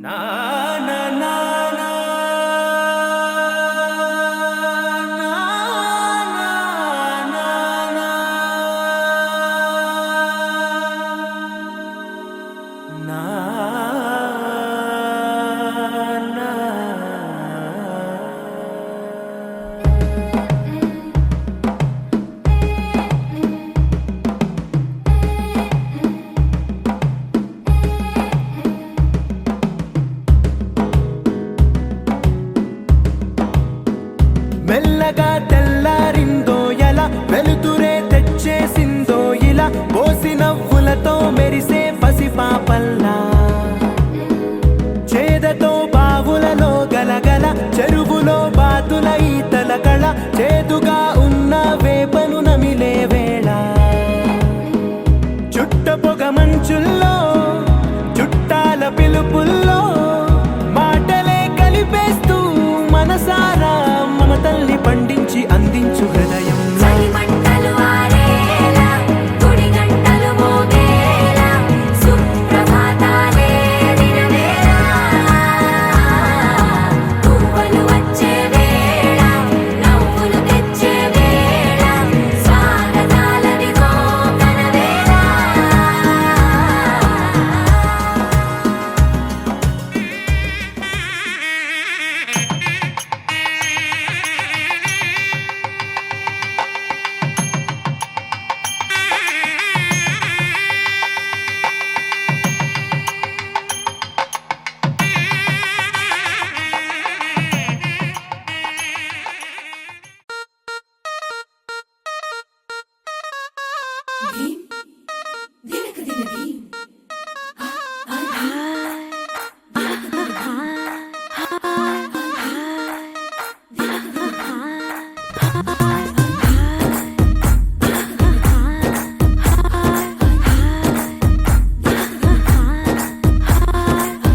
నా నా నా నా మెల్లగా తెల్లారిందో ఎలా వెలుతురే తెచ్చేసిందో ఇలా పోసి నవ్వులతో మెరిసే పసిపాపల్లా చేదతో బావులలో గలగల చెరువులో బాతుల ఈతల కళ చేదుగా ఉన్న వేపను నమిలే వేళ చుట్ట పొగ మంచుల్లో చుట్టాల పిలుపుల్లో మాటలే కలిపేస్తూ మనసారా మమతల్ని పండించి అందించు హృదయం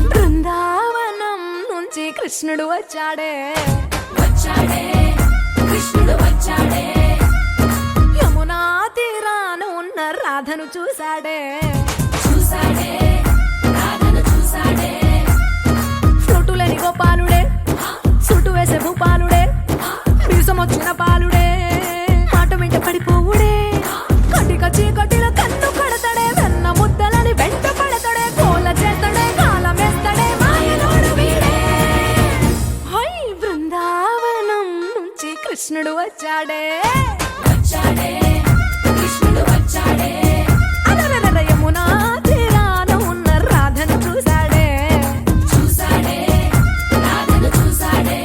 బృందావనం నుంచి కృష్ణుడు వచ్చాడే కృష్ణుడు వచ్చాడే యమునా తీరాన ఉన్న రాధను చూశాడే రాధను చూసాడే ఫ్లూటులేని గోపాలుడే సుట్టు వేసే భూపాలుడే మీసమొచ్చిన పాలుడే మాట వెంట పడిపోవుడే కటిక చీకటిలో కన్ను కడతాడే వెన్న ముద్దలని వెంట పడతాడే కోల చేస్తాడే కాలమేస్తాడే మాయలోడు వీడే హై బృందావనం నుంచి కృష్ణుడు వచ్చాడే కృష్ణుడు వచ్చాడే అలరల యమునా తీరాన ఉన్న రాధను చూశాడే రాధను చూసాడే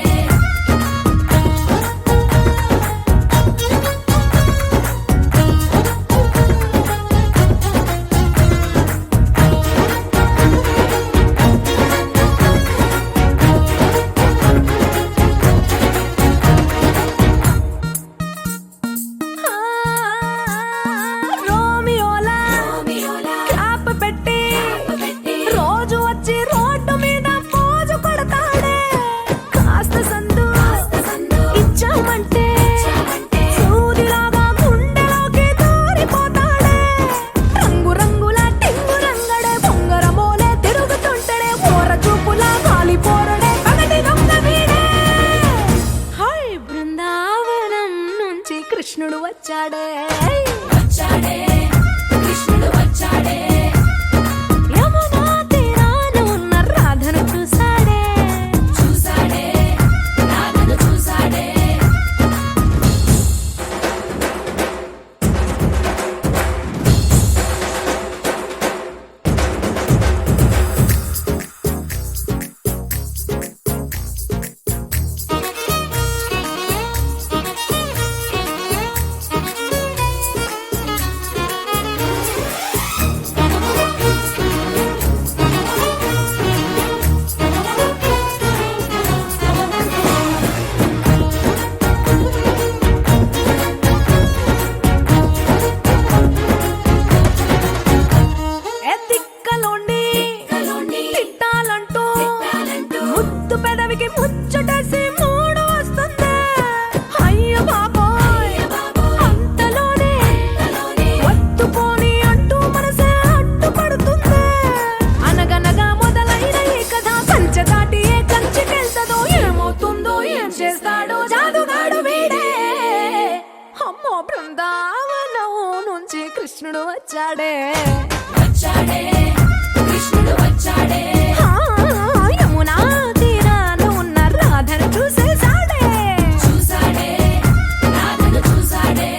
చూసాడే వచ్చాడే కృష్ణుడు వచ్చాడే ఆ, యమునా తీరాన ఉన్న రాధను చూసేసాడే చూసాడే రాధను చూసాడే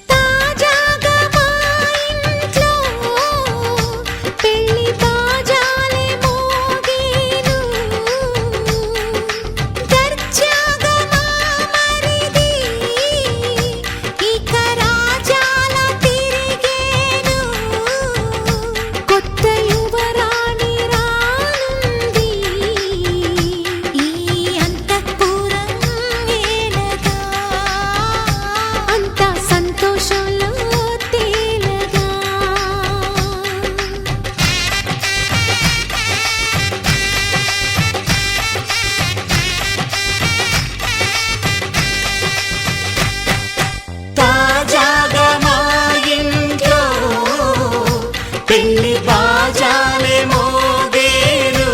తాజాగా మా ఇంట్లో పెళ్లి బాజాలే మోగేను దర్జాగా మా మరిది ఇక రాజాల తిరిగేను కొత్త యువరాణి రానుంది ఈ అంతఃపురం ఏలగా అంతా సంతోషంలో తేలగా తాజాగా మా ఇంట్లో పెళ్లి బాజాలే మోగేను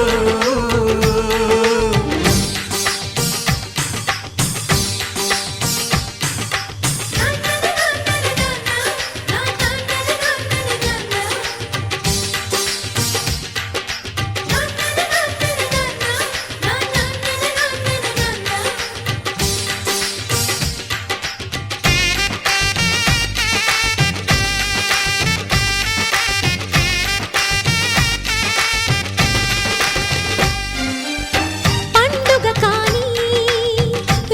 పండుగ కాని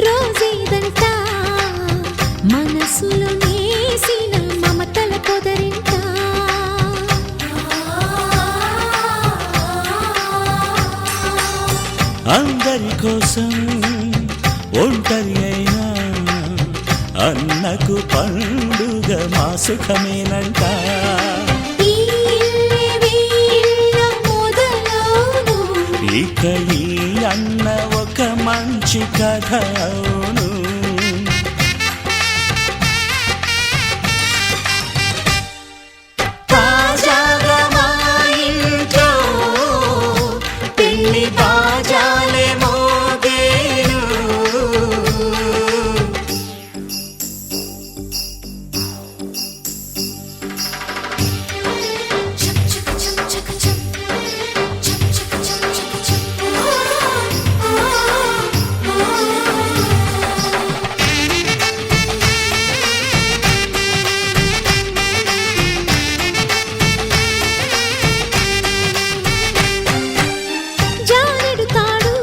రోజేదంట మనసులో నేసిన మమతల పొదరింట అందరి కోసం ఒంటరి అయినా అన్నకు పండుగ మా సుఖమేనంట ఈ ఇల్లే వీళ్ళ మొదలవును ఇక ఈ అన్న ఒక మంచి కథ అవును తాజాగా మా ఇంట్లో పెళ్లి బాజాలే మోగేను జానెడు తాడు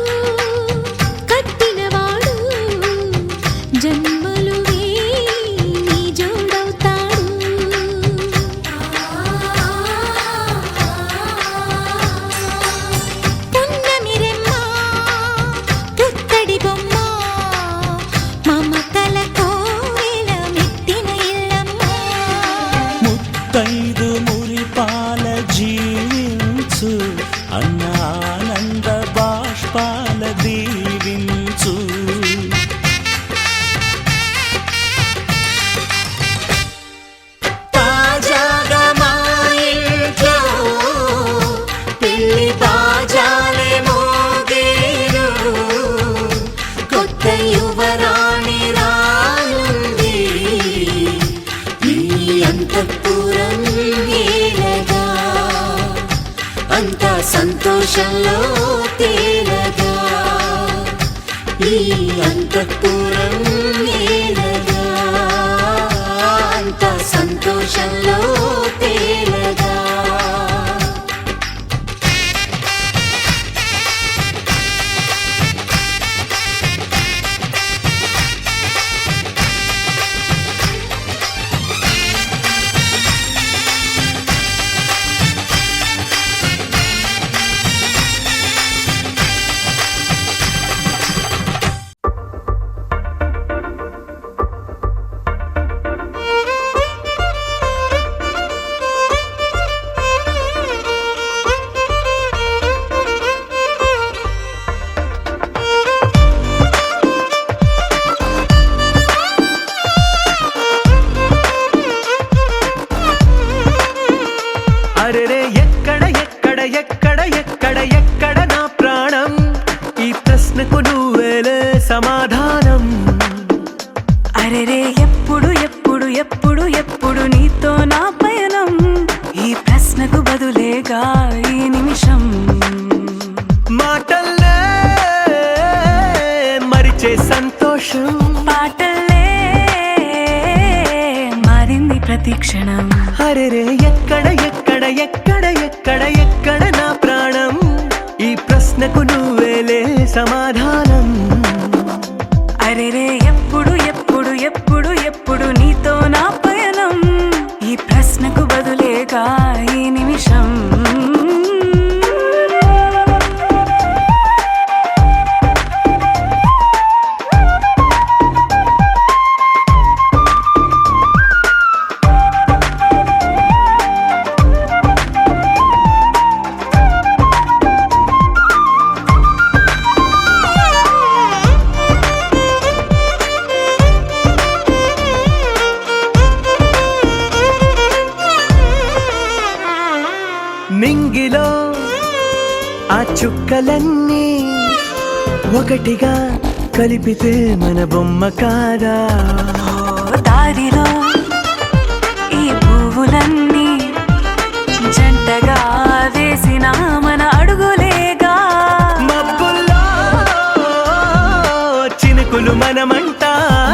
కట్టినవాడు జన్మలు నీ జోడవుతాడు పున్నమిరెమ్మ పుత్తడి బొమ్మ మమతల కోవెల మెట్టిన ఇల్లమ్మ ముత్తైదు మురిపాల జీవించు అన్న ఆనంద బాష్పాల దీవించు తాజాగా మా ఇంట్లో పెళ్లి బాజాలే మోగేను కొత్త యువరాణి రానుంది ఈ అంతఃపురం ఏలగా అంతా సంతోషంలో తేలగా ఈ అంతఃపురం ఏలగా అంతా సంతోషంలో తేలగా అరెరే ఎప్పుడు ఎప్పుడు ఎప్పుడు ఎప్పుడు నీతో నా పయనం, ఈ ప్రశ్నకు బదులేగా ఈ నిమిషం. మాటల్లే మరిచే సంతోషం, పాటల్లే మారింది ప్రతి క్షణం. అరెరే ఎక్కడ ఎక్కడ ఎక్కడ ఎక్కడ ఎక్కడ నా ప్రాణం, ఈ ప్రశ్నకు నువ్వేలే సమాధానం. అరెరే ఎప్పుడు ఎప్పుడు ఎప్పుడు ఎప్పుడు నీతో నా పయనం, ఈ ప్రశ్నకు బదులేగా ఈ నిమిషం. నింగిలో ఆ చుక్కలన్నీ ఒకటిగా కలిపితే మన బొమ్మ కాదా. దారిలో ఈ పువ్వులన్నీ జంటగా వేసిన మన అడుగులేగా. మబ్బుల్లో చినుకులు మనమంట,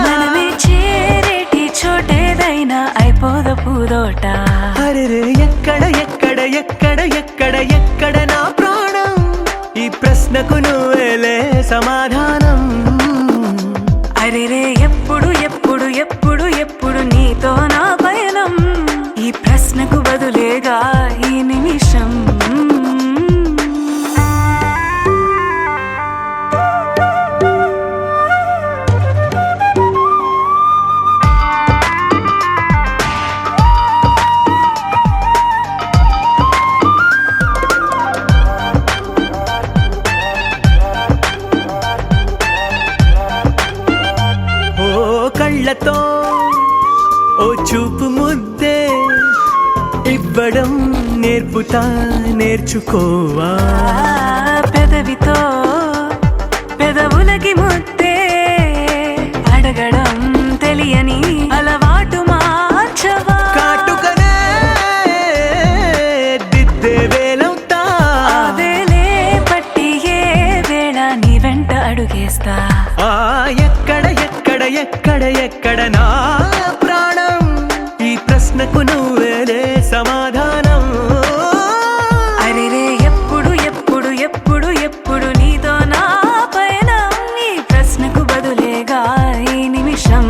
మనమే చేరేటి చోటేదైనా అయిపోద పూదోట. అరెరే ఎక్కడ ఎక్కడ ఎక్కడ ఎక్కడ ఎక్కడ నా ప్రాణం, ఈ ప్రశ్నకు నువ్వేలే సమాధానం. అరెరే ఎప్పుడు ఎప్పుడు ఎప్పుడు ఎప్పుడు నీతో నా పయనం, ఈ ప్రశ్నకు బదులేగా ఈ నిమిషం. కళ్ళతో ఓ చూపు ముద్దే ఇవ్వడం నేర్పుతా, నేర్చుకోవా. పెదవితో పెదవులకి ముద్దే అడగడం తెలియని అలవాటు మార్చవా. కాటుకనే దిద్దే వేలవుతా, వేలే పట్టి ఏ వేళ నీ వెంట అడుగేస్తా. ఎక్కడ ఎక్కడ ఎక్కడ ఎక్కడ నా ప్రాణం, ఈ ప్రశ్నకు నువ్వేలే సమాధానం. అరెరే ఎప్పుడు ఎప్పుడు ఎప్పుడు ఎప్పుడు నీతో నా పయనం, ఈ ప్రశ్నకు బదులేగా ఈ నిమిషం.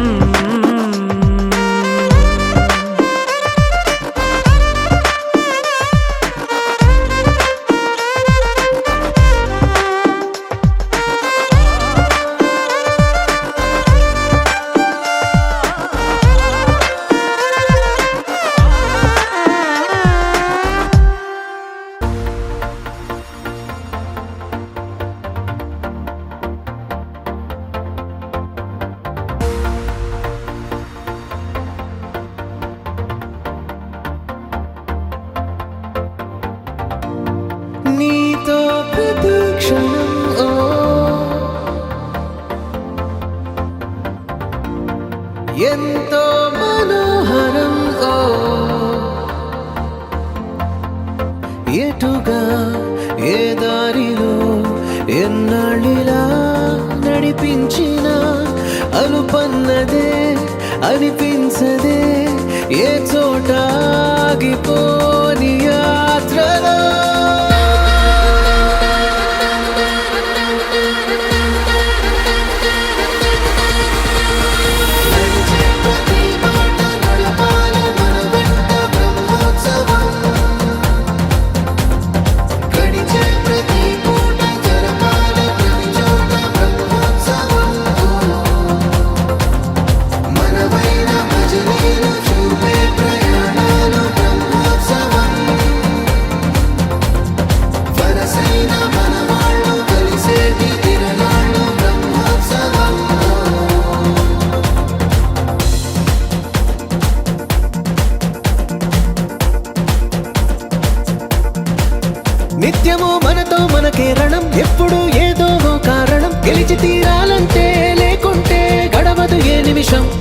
నీతో ప్రతి క్షణం ఎంతో మనోహరం, ఎటుగా ఏ దారిలో ఎన్నాళ్ళిలా నడిపించిన అలుపన్నదే అనిపించదే, ఏ చోట ఆగిపోని యాత్రలో.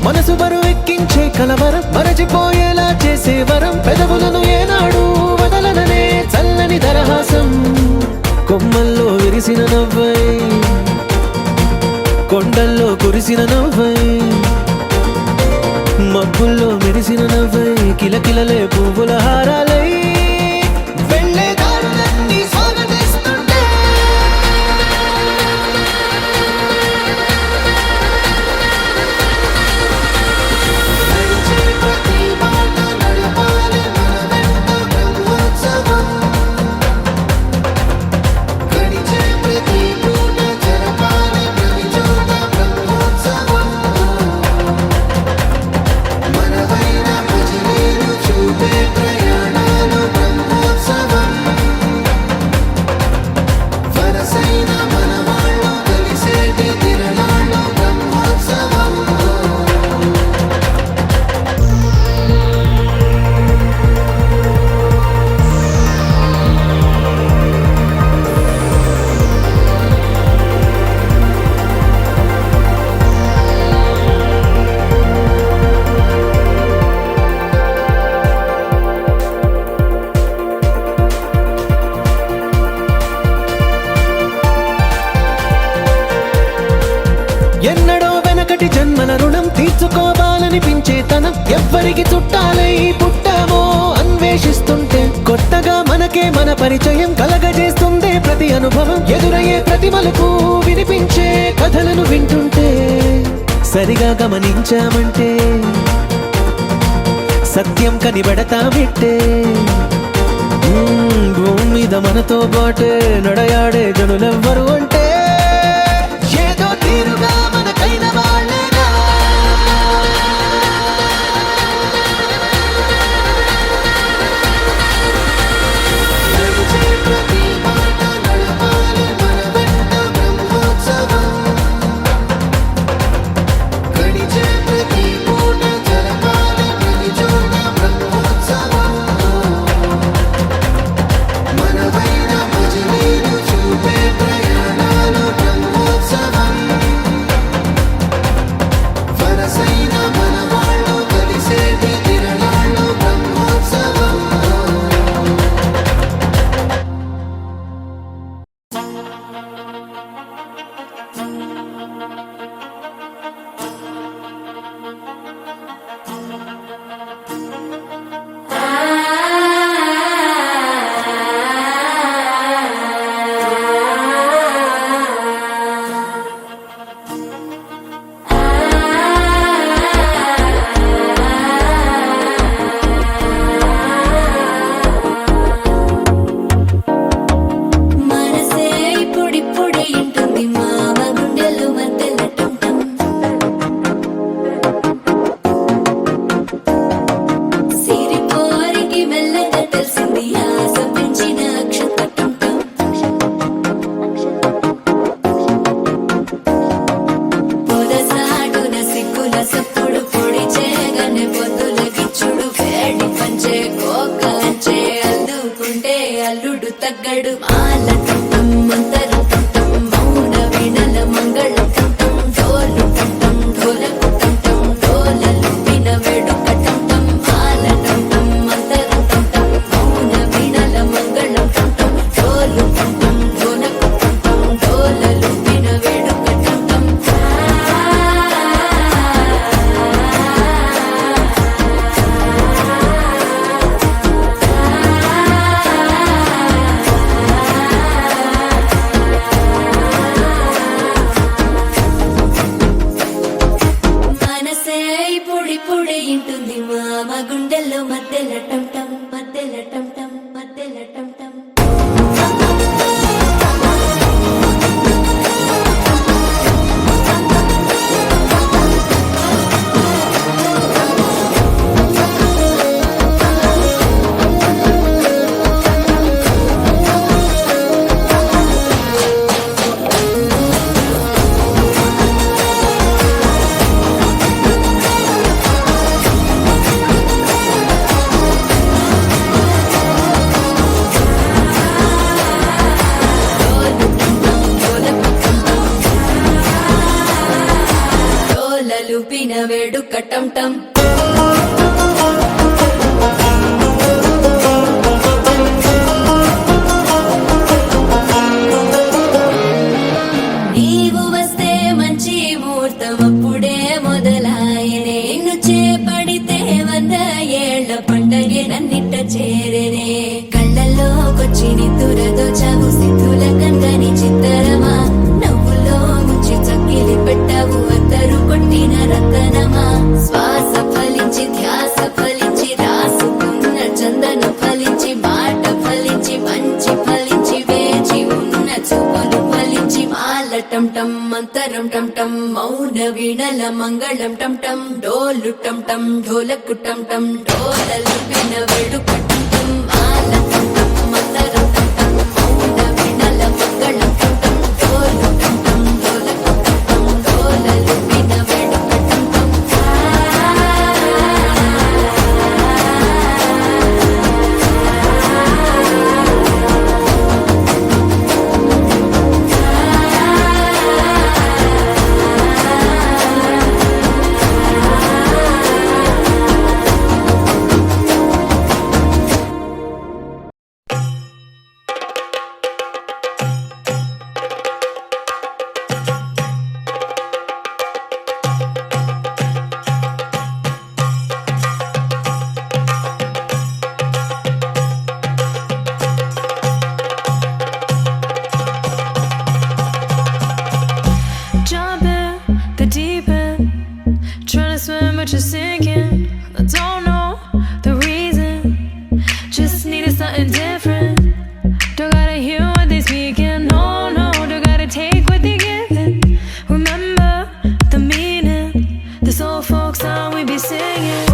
మనసు బరువెక్కించే కలవరం మరచిపోయేలా చేసే వరం పెదవులను ఏనాడు వదలననే చల్లని దరహాసం కొమ్మల్లో విరిసిన నవ్వై కొండల్లో కురిసిన నవ్వై మబ్బుల్లో మెరిసిన నవ్వై కిలకిలలే పువ్వుల హారాలై వెళ్ళే దారులన్నీ స్వాగతిస్తుంటే నడిచే ప్రతి మాట నడపాలి మన వెంట బ్రహ్మోత్సవం గడిచే ప్రతి పూట జరపాలి ప్రతి చోట బ్రహ్మోత్సవం మనవైన భజనీలు చూపే ప్రయాణాలు బ్రహ్మోత్సవం వరసైన మనవాళ్ళు కలిసేటి తిరణాలు బ్రహ్మోత్సవం ఎన్నడో వెనకటి జన్మల రుణం తీర్చుకోవాలనిపించే తనం ఎవ్వరికి చుట్టాలై పుట్టామో అన్వేషిస్తుంటే కొత్తగా మనకే మన పరిచయం కలగజేస్తుందే ప్రతి అనుభవం ఎదురయ్యే ప్రతి మలుపు వినిపించే కథలను వింటుంటే సరిగా గమనించామంటే సత్యం కనిపెడతామిట్టే భూమి మీద మనతో పాటే నడయాడే జనులెవ్వరు అంటే ఏదో తీరుగా మనకైన వాళ్ళేగా నడిచే ప్రతి మాట నడపాలి మన వెంట బ్రహ్మోత్సవం గడిచే ప్రతి పూట జరపాలి ప్రతి చోట బ్రహ్మోత్సవం మనవైన భజనీలు చూపే ప్రయాణాలు బ్రహ్మోత్సవం వరసైన మనవాళ్ళు కలిసేటి తిరణాలు బ్రహ్మోత్సవం మనసే ఇప్పుడిప్పుడే ఇంటుంది మామ గుండెలు మధ్యలటుంటం సిరిపోరికి మెల్లగా తెలిసింది ఆశ పెంచిన అక్షతటుంటం పొదసాటున సిగ్గుల సప్పుడు పొడి చేయగానే పొద్దుల గిచ్చుడు వేడి పంచే కోకలంచే అల్లుకుంటే అల్లుడు తగ్గడు మాల టుంటం మంతర టుంటం మౌన వీణల మంగళ టుంటం డోలు టుంటం ఢోలకు టుంటం డోలలు విన వేడుక టుంటం మాల టుంటం మంతర టుంటం మౌన వీణల మంగళ టుంటం డోలు టుంటం ఢోలకు టుంటం డోలలు విన వేడుక టుంటం మనసే ఇప్పుడిప్పుడే ఇంటుంది మామ గుండెల్లో మధ్యల టంటం మధ్యల టంటం మధ్యల టంటం టం టం నీవు వస్తే మంచి ముహూర్తం అప్పుడే మొదలాయనే నిన్ను చేపడితే 100 ఏళ్ల పండగే నన్నిట్ట చేరేనే కళ్ళల్లోకొచ్చి నిద్దురదోచావు సిద్ధుల కందని చిత్తరమా నవ్వులో ముంచి చక్కిలి పెట్టావు అద్దరు కొట్టిన రతనమా శ్వాస ఫలించి ధ్యాస ఫలించి రాసుకున్న చందన ఫలించి మాట ఫలించి మంచి ఫలించి వేచి ఉన్న చూపులు ఫలించి మాల టం టం మంతరం టం టం మౌన వీణల మంగళం టం టం డోలు టం టం ఢోలకు టం టం డోలలు విన వేడుక టం టం మాల టం టం మంతరం టం టం మౌన వీణల మంగళం టం టం డోలు టం టం ఢోలకు టం టం డోలలు విన వేడుక టం టం Jump in the deep end, trying to swim but you're sinking. I don't know the reason, just needed something different. Don't gotta hear what they speaking, no, no, don't gotta take what they giving. Remember the meaning, this old folk song we be singing.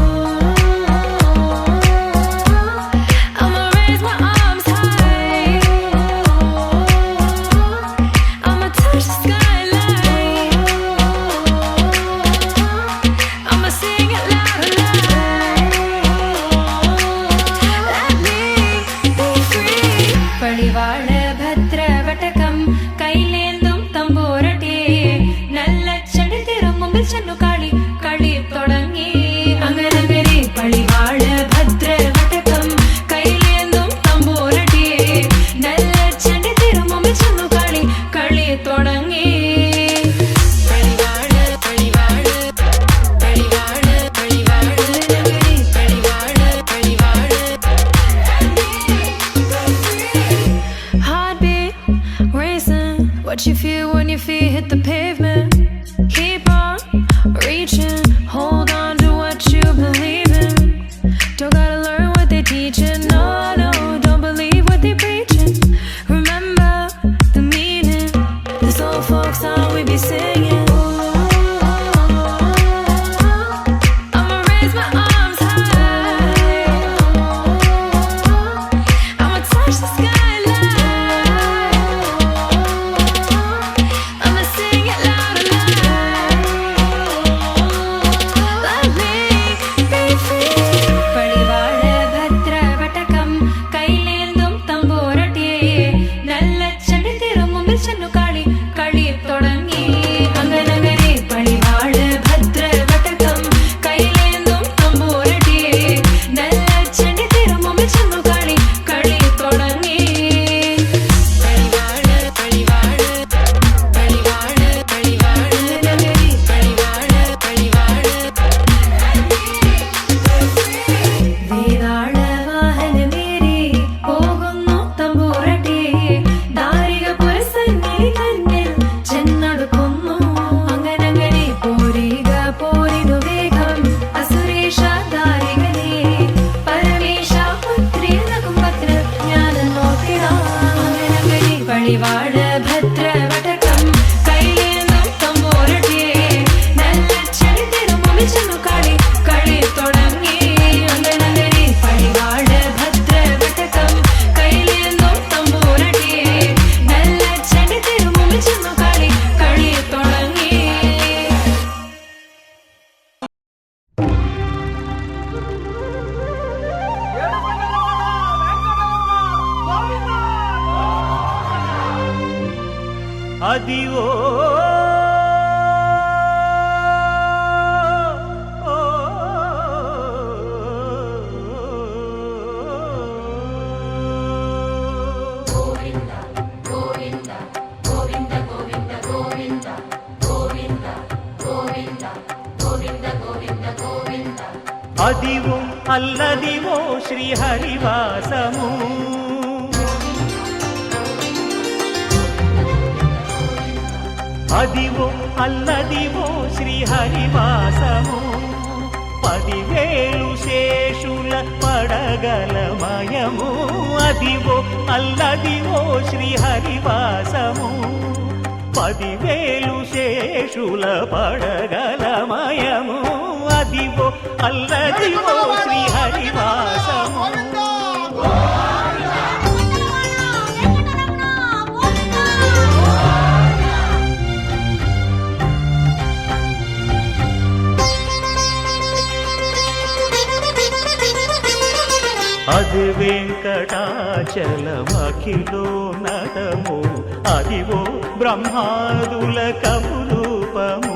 I'ma raise my arms high, I'ma touch the skyline, I'ma sing it loud and loud. Let me be free. പടിവാള ഭദ്രവടകം കൈലേന്തും തമ്പൂരട്ടി നല്ല ചെടി തിരുമുമ്പിൽ ചെന്നു കളി കളി തുടങ്ങി അങ്ങനെ പടിവാള ഭദ്രവടകം കൈലേന്തും തമ്പൂരട്ടി നല്ല ചെടി തിരുമുമ്പിൽ ചെന്നു കളി കളി തുടങ്ങി പടിവാള പടിവാള പടിവാള പടിവാള പടിവാള പടിവാള Heartbeat racing, what you feel when your feet hit the pavement. Keep on reaching, hold on to what you believe in. Don't gotta learn what they teaching, no, no, don't believe what they preaching. Remember the meaning, this old folk song we be singing. I'ma raise my arms high, I'ma touch the skyline, I'ma sing it loud and loud. Let me be free. പടിവാള ഭദ്രവടകം കൈലേന്തും തമ്പൂരട്ടി നല്ല ചെടി തിരുമുമ്പിൽ ചെന്നു കളി കളി തുടങ്ങി അങ്ങനെ പടിവാള ഭദ്രവടകം കൈലേന്തും തമ്പൂരട്ടി നല്ല ചെടി തിരുമുമ്പിൽ ചെന്നു കളി കളി തുടങ്ങി പടിവാള പടിവാള പടിവാള പടിവാള പടിവാള പടിവാള വേതാള വാഹനമേറി പോകുന്നു തമ്പൂരട്ടി ദാരിക പുരസന്നിധി തന്നിൽ ചെന്നടുക്കുന്നു അങ്ങനെ പോരിക പോരിനു വേഗം അസുരേഷ ദാരികനെ പരമേശ പുത്രി നകുംഭത്ര ഞാൻ നോക്കിടാം അങ്ങനെ പടിവാള ഭദ്രവടകം കൈലേന്തും തമ്പൂരട്ടി നല്ല ചെടി തിരുമുമ്പിൽ ചെന്നു കളി കളി തുടങ്ങി അങ്ങനെ പടിവാള ഭദ്രവടകം കൈലേന്തും തമ്പൂരട്ടി നല്ല ചെടി തിരുമുമ്പിൽ ചെന്നു കളി കളി തുടങ്ങി అదివో ఓ అదివో అల్లదివో శ్రీహరివాసము అదివో అల్లదివో శ్రీహరివాసము 10,000 శేషుల పడగలమయము అదివో అల్లదివో శ్రీహరివాసము 10,000 శేషుల పడగలమయము అదివో అల్లదివో శ్రీహరివాసము అది వెంకటాచలమఖిలో నటము అదివో బ్రహ్మాదుల కపురూపము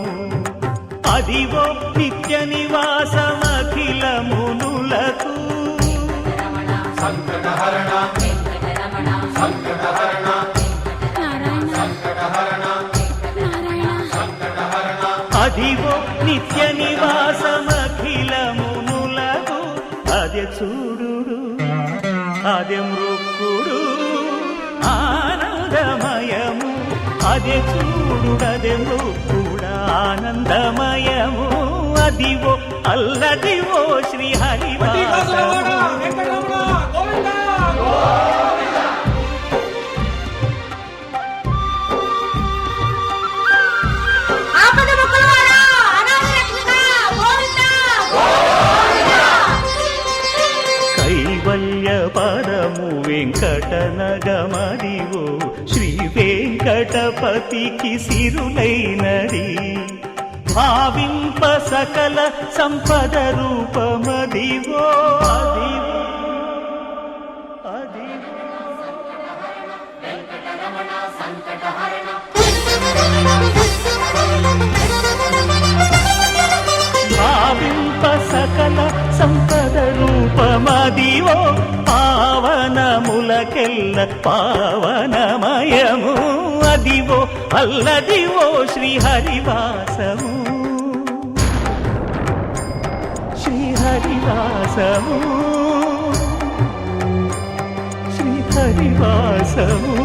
అదివో నిత్య నివాసమఖిలమునులకు సంకటహరణ సంకటహరణ సంకటహరణ అదివో నిత్య నివాసమఖిలమునులకు అదే చూడు అదే మృక్కుడు ఆనందమయము అదే చూడుడదే మృక్కుడ ఆనందమయము అదివో అల్లదివో శ్రీహరివాసము కైవల్య పరము వెంకటనగమదివో శ్రీ వెంకటపతికి సిరులైనది భావింప సకల సంపద రూపమదివో అదివో అదివో భావింప సకల సంపద రూపమదివో పావనములకెల్ల పావనమయము అదివో అల్లదివో శ్రీహరివాసము శ్రీహరివాసము శ్రీహరివాసము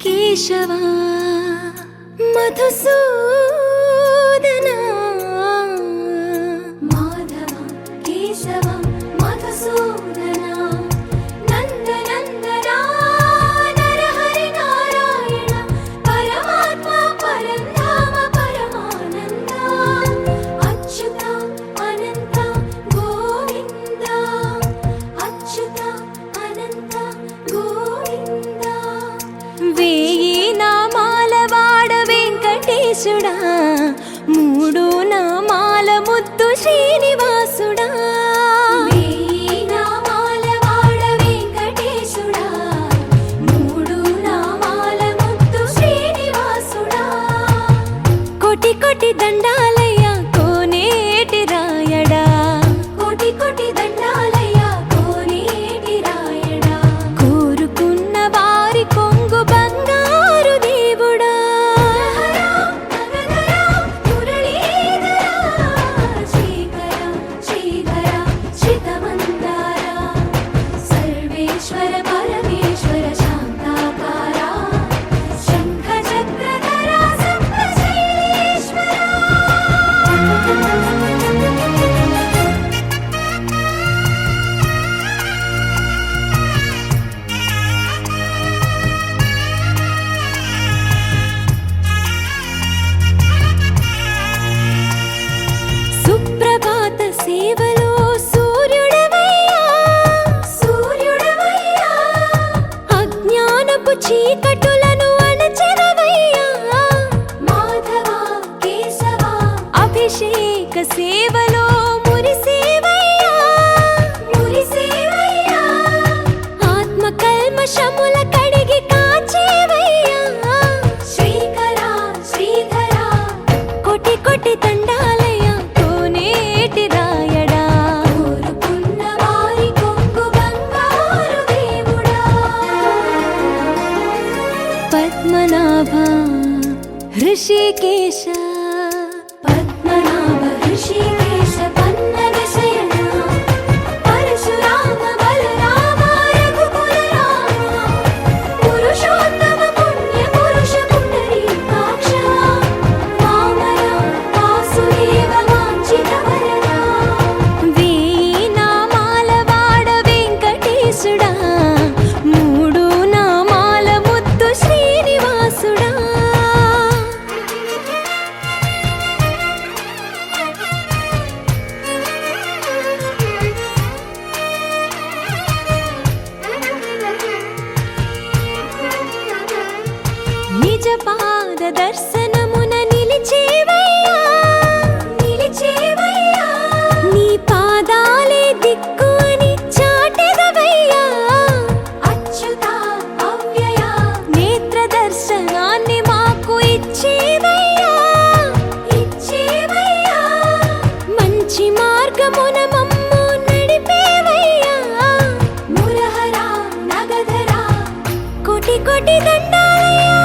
కేశవా మధుసూదనా మాధవ కేశవ మధుసూదన నందనందన నరహరి నారాయణ పరమాత్మ పరంధామ పరమానంద అచ్యుత అనంత గోవింద అచ్యుత అనంత గోవింద వేయి నామాల వాడ వెంకటేశుడా మూడు నామాల ముద్దు శ్రీనివాసుడా వేయి నామాల వాడ వెంకటేశుడా మూడు నామాల ముద్దు శ్రీనివాసుడా కోటి కోటి దండాలయ్యా కోనేటి రాయడా కోటి కోటి దండాలయ్య కోనేటి రాయడా కోరుకున్న వారి భక్తులను అణచెదవయ్యా మాధవ కేశవ అభిషేక సేవలో మురిసేవయ్యా మురిసేవయ్యా ఆత్మ కల్మషముల కడిగి కాచేవయ్యా శ్రీకర శ్రీధర కోటి కోటి దండాలయ్యా కోనేటి రాయడా కోరుకున్న వారి కొంగు బంగారు దేవుడా పద్మనాభ హృషికేశ పద్మనాభ ఋషికేశ పన్నగ శయన పరశురామ బలరామ రఘుకుల రామ పురుషోత్తమ పుణ్య పురుష పుండరీకాక్ష వామన వాసుదేవ వాంఛిత వరద వేయి నామాల వాడ వెంకటేశుడా మూడు నామాల ముద్దు శ్రీనివాసుడా నిజ పాద దర్శనమున నిలిచేవయ్యా నిలిచేవయ్యా నీ పాదాలే దిక్కు అని చాటెదవయ్యా అచ్యుత అవ్యయ నేత్ర దర్శనాన్ని మాకు ఇచ్చేవయ్యా ఇచ్చేవయ్యా మంచి మార్గమున మమ్ము నడిపేవయ్యా మురహర నగధర కోటి కోటి దండాలయ్యా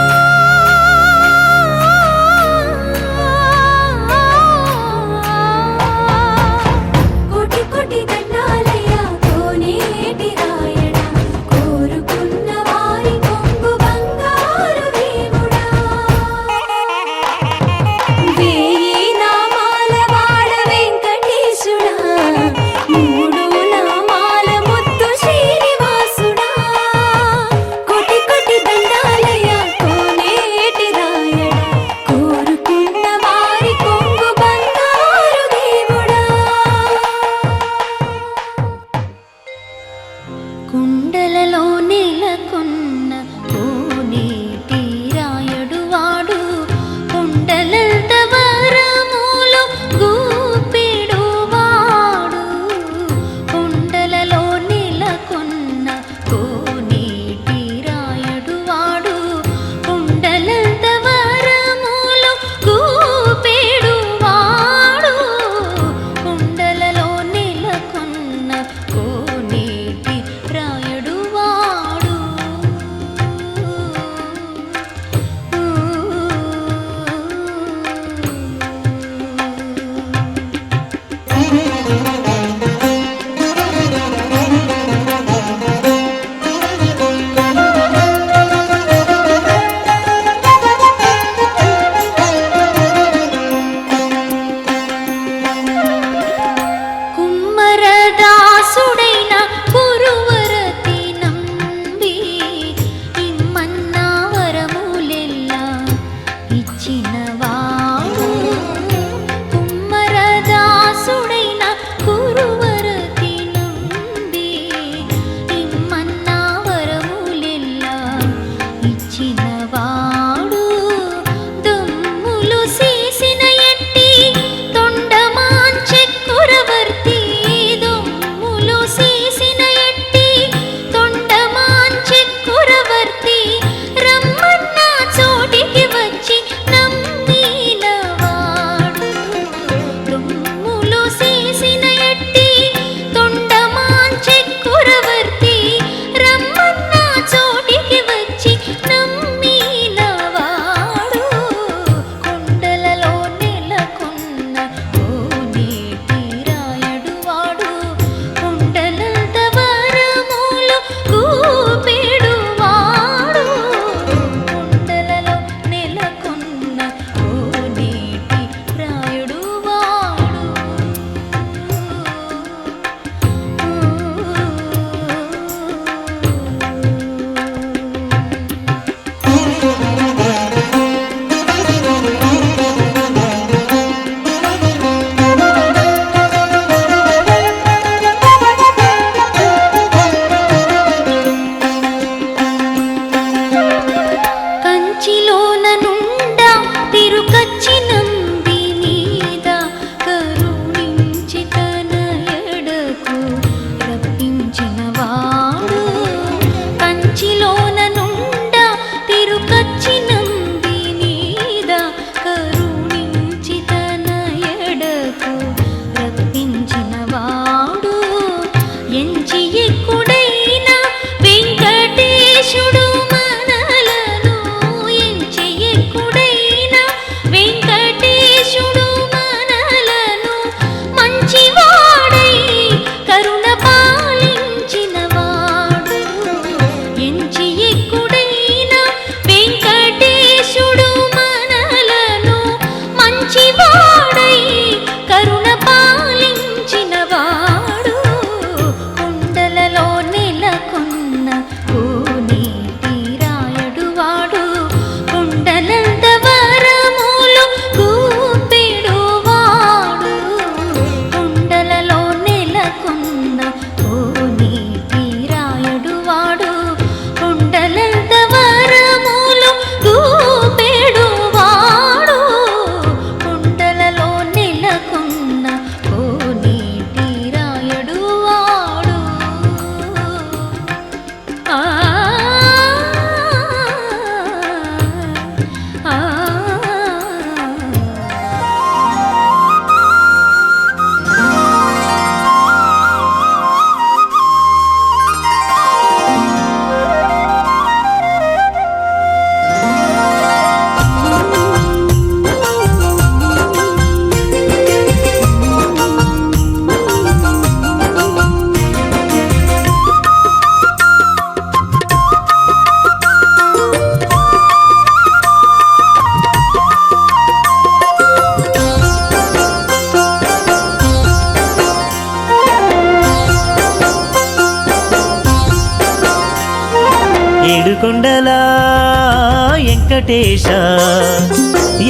వెంకటేశ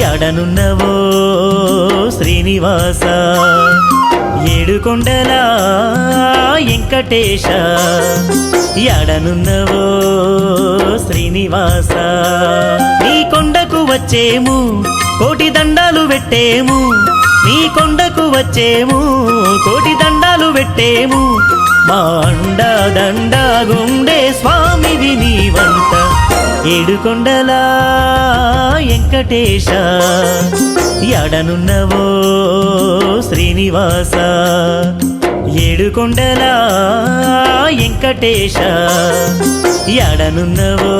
ఎడనున్నవో శ్రీనివాస ఏడుకొండల వెంకటేశ ఎడనున్నవో శ్రీనివాస నీ కొండకు వచ్చేము కోటి దండాలు పెట్టేము నీ కొండకు వచ్చేము కోటి దండాలు పెట్టేము మా అండ దండ గుండే స్వామివి నీవంట ఏడుకొండల వెంకటేశ ఎడనున్నవో శ్రీనివాస ఏడుకొండల వెంకటేశ ఎడనున్నవో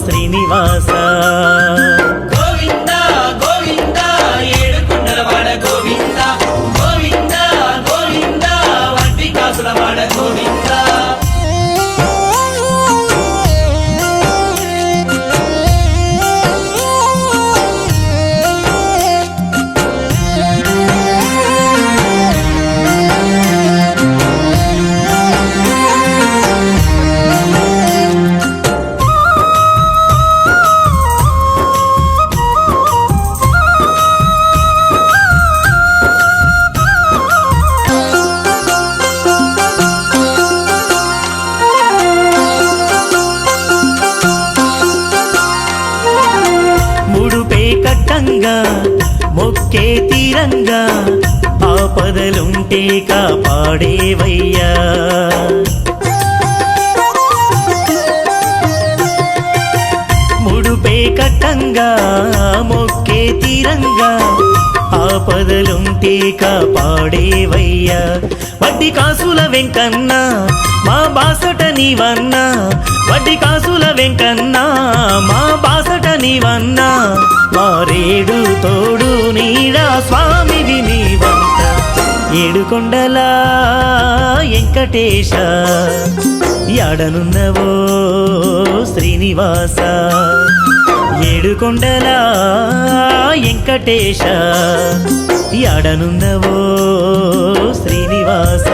శ్రీనివాస గోవింద గోవింద ఏడుకొండల వాడ గోవింద గోవింద గోవింద వడ్డీ కాసుల వాడ గోవింద మొక్కే తీరంగా ఆపదలుంటే కాపాడేవయ్యా ముడుపే కట్టంగా మొక్కే తీరంగా ఆపదలుంటే కాపాడేవయ్యా వడ్డీ కాసుల వెంకన్న మా బాసట నీవన్నా వడ్డీ కాసుల వెంకన్న మా బాసట నీవన్నా మారేడు తోడు నీడా స్వామివి నీవంట ఏడుకొండల వెంకటేశ ఎడనున్నవో శ్రీనివాస ఏడుకొండల వెంకటేశ ఎడనున్నవో శ్రీనివాస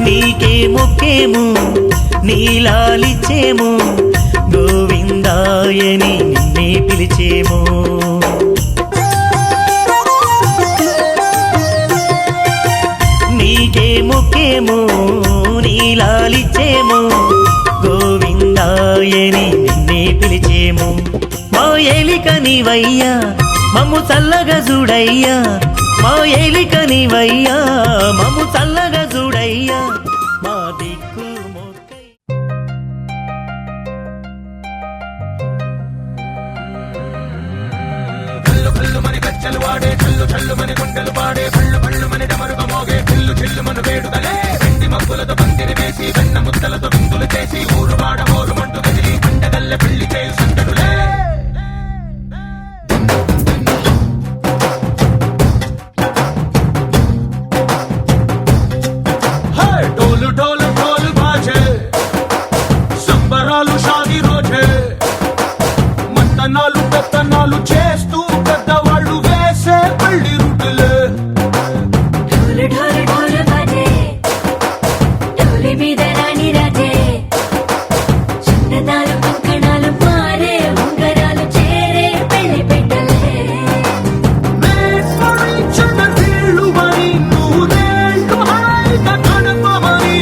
నీకే మొక్కేము నీలాలిచ్చేము గోవిందాయని నిన్నే పిలిచేము నీకే మొక్కేము నీలాలిచ్చేము గోవిందాయని నిన్నే పిలిచేము మా ఏలిక నీవయ్యా మమ్ము చల్లగా చూడయ్యా మా ఏలిక నీవయ్యా మమ్ము చల్లగా చూడయ్యా మా దిక్కు మొక్కై కల్లు కల్లు మని కచ్చలు వాడే చల్లు చల్లు మని గుండెలు పాడే కళ్ళు కళ్ళు మని డమరుగా మోగే చిల్లు చిల్లు మను వేడుదలే వెండి మబ్బులతో పందిరి వేసి వెన్న ముద్దలతో విందులు చేసి ఊరు వాడ మోరు మంటు కదిలి పండగల్ల పెళ్లి చేయు సందడులే ढोल ढोल ढोल बाजे సంబరాలు షాది రోజే మంతనాలు పెత్తనాలు చేస్తూ పెద్దవాళ్ళు వేసే పల్లి రూటులే ढोल ढोल ढोल बाजे ढोली మీద రాణి రాజే చిన్నదాలు కంకణాలు మారే ఉంగరాలు చేరే పెళ్లి పెట్టలే చిన్న వీళ్ళు మరి నూరేళ్ళు హాయిగా గడపమని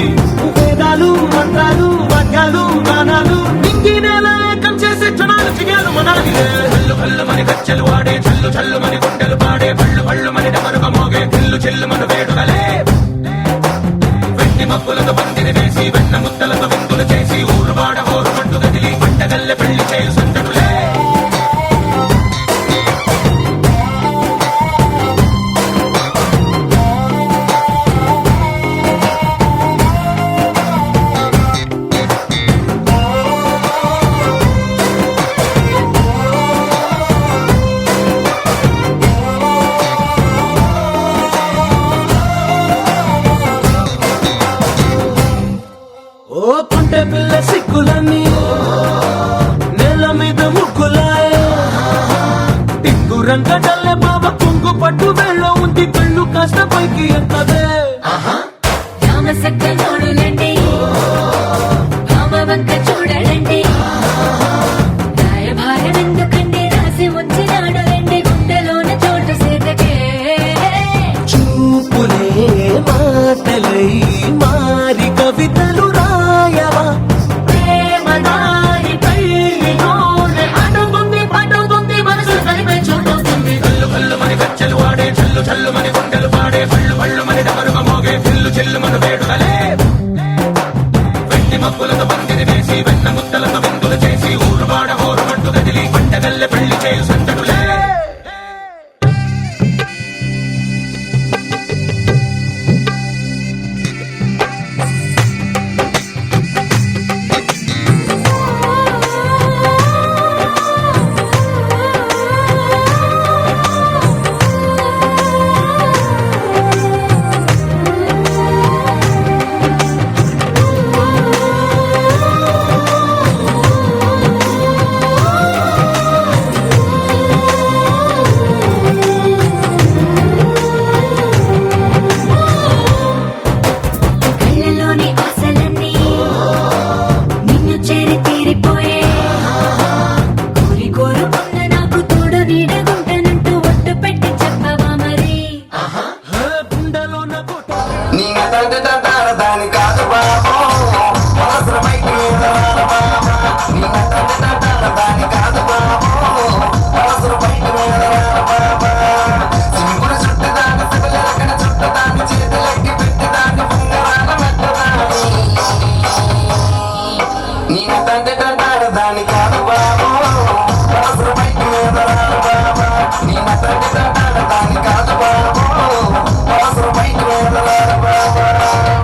వేదాలు మంత్రాలు వాక్యాలు గానాలు ఇంగినేల ఏకం చేసే క్షణాలు చిగాలు మనాలిలే కల్లు కల్లు మని కచ్చలు వాడే చల్లు చల్లు మని గుండెలు పాడే పళ్ళు పళ్ళు మని డమరుగా మోగే చిల్లు చిల్లు మను వేడుదలే వెండి మబ్బులతో పందిరి వేసి వెన్న ముద్దలతో విందులు చేసి ఊరు వాడ ఊరు మంటు కదిలి పండగల్ల పెళ్లి చేయు సందడులే తాగి ఎంతదే రామసక్క నోడులండి రామవంక చూడలండి రాయభారం ఎందుకండి రాసి ఉంచినాడు రండి గుండెలోన చోటు సీతకే చూపులే మాటలై మారి కవితలు రాయవా ప్రేమ దారి పైలోనే అడుగుంది పడుతుంది మనసు కలిపే చోటవుతుంది కళ్ళు కళ్ళు మని గచ్చలు వాడే చల్లు చల్లు మని గుండెలు పాడే పళ్ళు పళ్ళు మని డమరుగ మోగే చిల్లు చిల్లు మన వేడుకలే వెండి మబ్బులతో పందిరి వేసి వెన్న ముద్దలతో విందులు చేసి ఊరు వాడ హోరు మట్టు కదిలి పంటగల్లె పెళ్లి చేయు సందడులే కళ్ళలోని ఆశలన్నీ నిన్ను చేరి తీరిపోయే కోరి కోరుకున్న నాకు తోడు నీడగుంటనంటూ ఒట్టు పెట్టి చెప్పవా మరి గుండెలోన కోట దాని కాదు బాబో అవసరమైతే దాని కాదు బాబో అవసరమైతే సింగుడు చుట్టదాన్ని సిగలకన చుట్టదాన్ని చేతులకి పెట్టదాన్ని ఉంగరాల మెట్టదాన్ని నేను తండ్రి దాని కాదు బాబో అవసరమైతే నేను తండ్రి దాని కాదు బాబో అవసరమైతే బాబా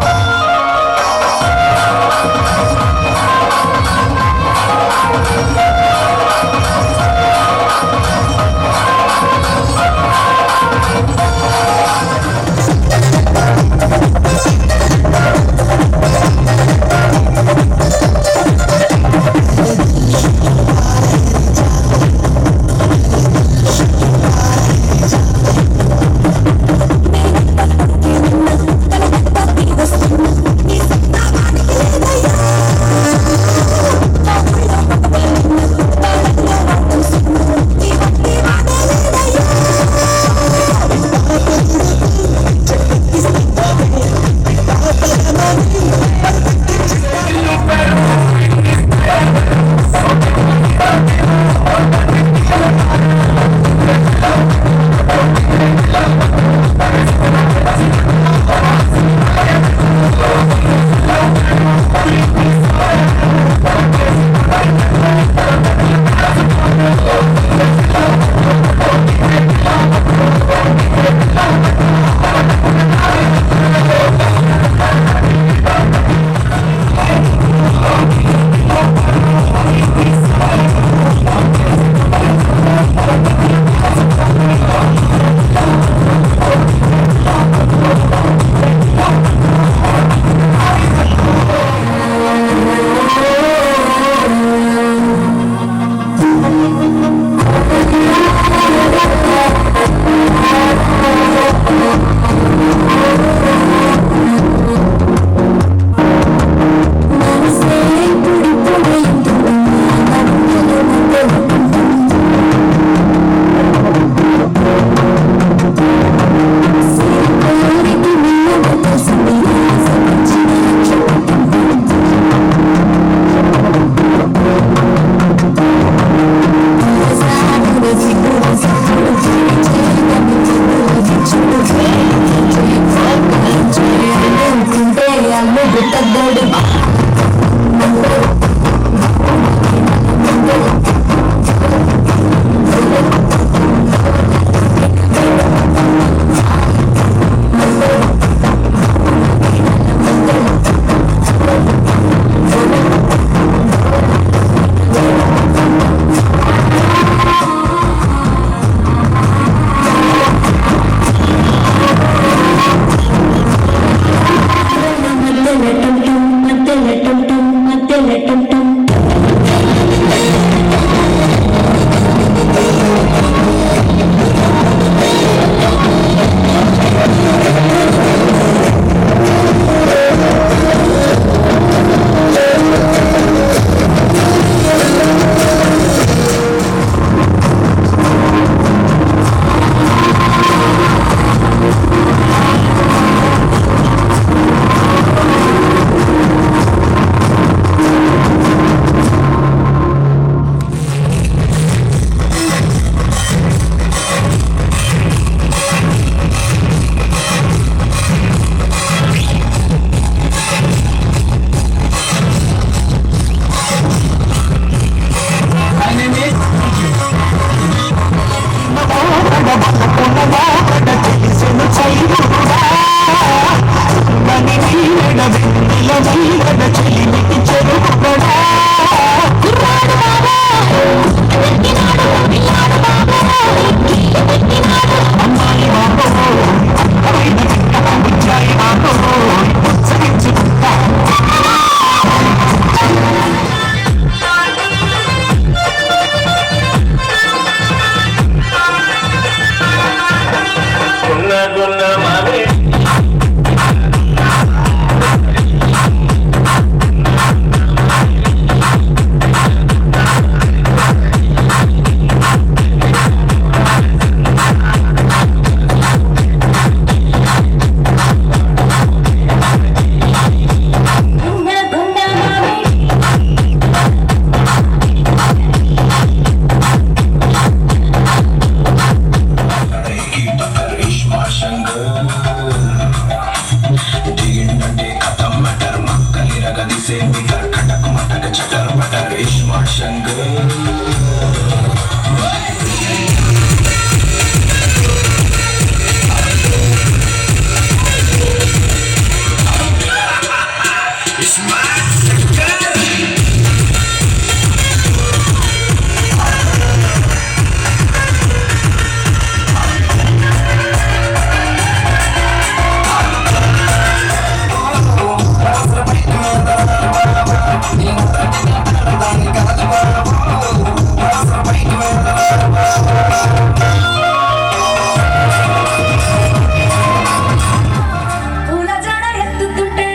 పూల జడ ఎత్తుతుంటే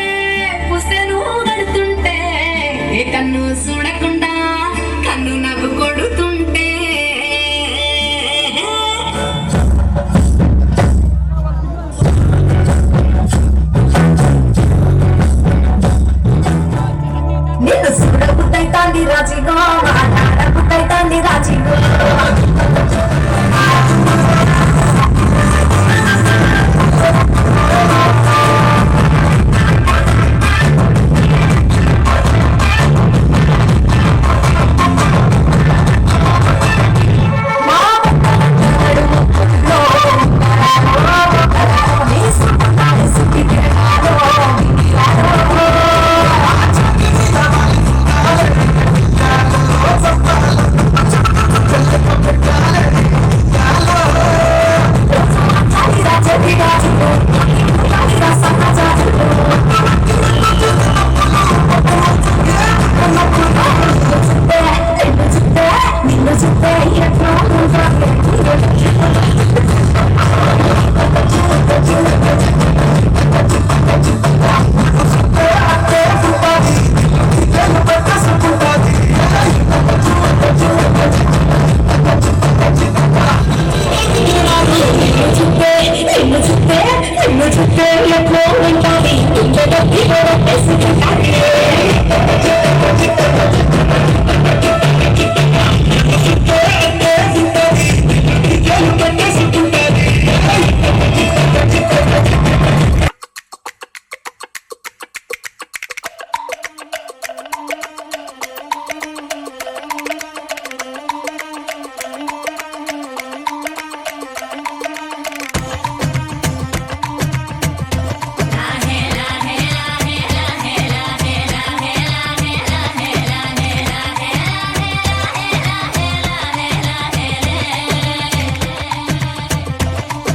పుస్తెను గడుతుంటే ఏ కన్ను చూడకుండా కన్ను నాకు కొడుతుంటే నిన్ను చూడబుద్దైతాంది రాజిగో మాట్లాడబుద్దైతాంది రాజిగో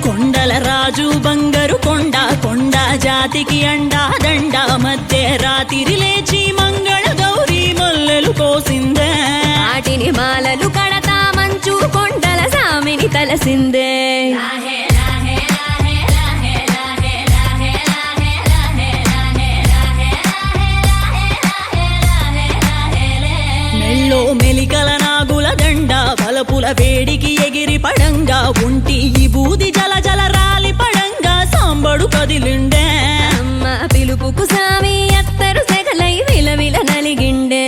కొండల రాజు బంగారు కొండ కొండ జాతికి అండా దండ మధ్య రాత్రి లేచి మంగళ గౌరీ మల్లెలు కోసిందే వాటిని మాలలు కడతా మంచు కొండల సామిని తలసిందే మెళ్ళో మెలికల నాగుల దండ బలపుల వేడికి ఎగిరి పడంగా ఉంటి ఈ బూది జల జల రాలి పడంగా సాంబడు కదిలిండే అమ్మ పిలుపుకు సామి అత్తరు సెగలై విలవిల నలిగిండే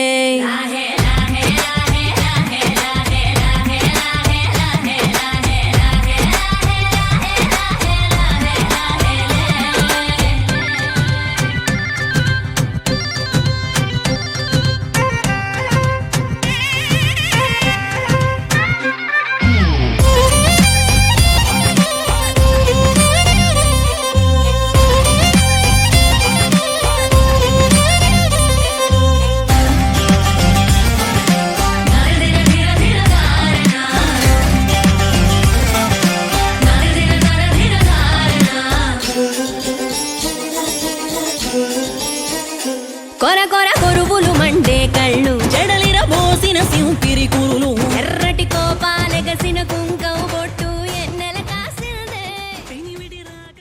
కొర కొర కొరువులు మండే కళ్ళు జడలిర బోసిన సింపిరి కురులు ఎర్రటి కోపాలెగసిన కుంకం బొట్టు ఎన్నెల కాసిందే పెనివిడి రాగ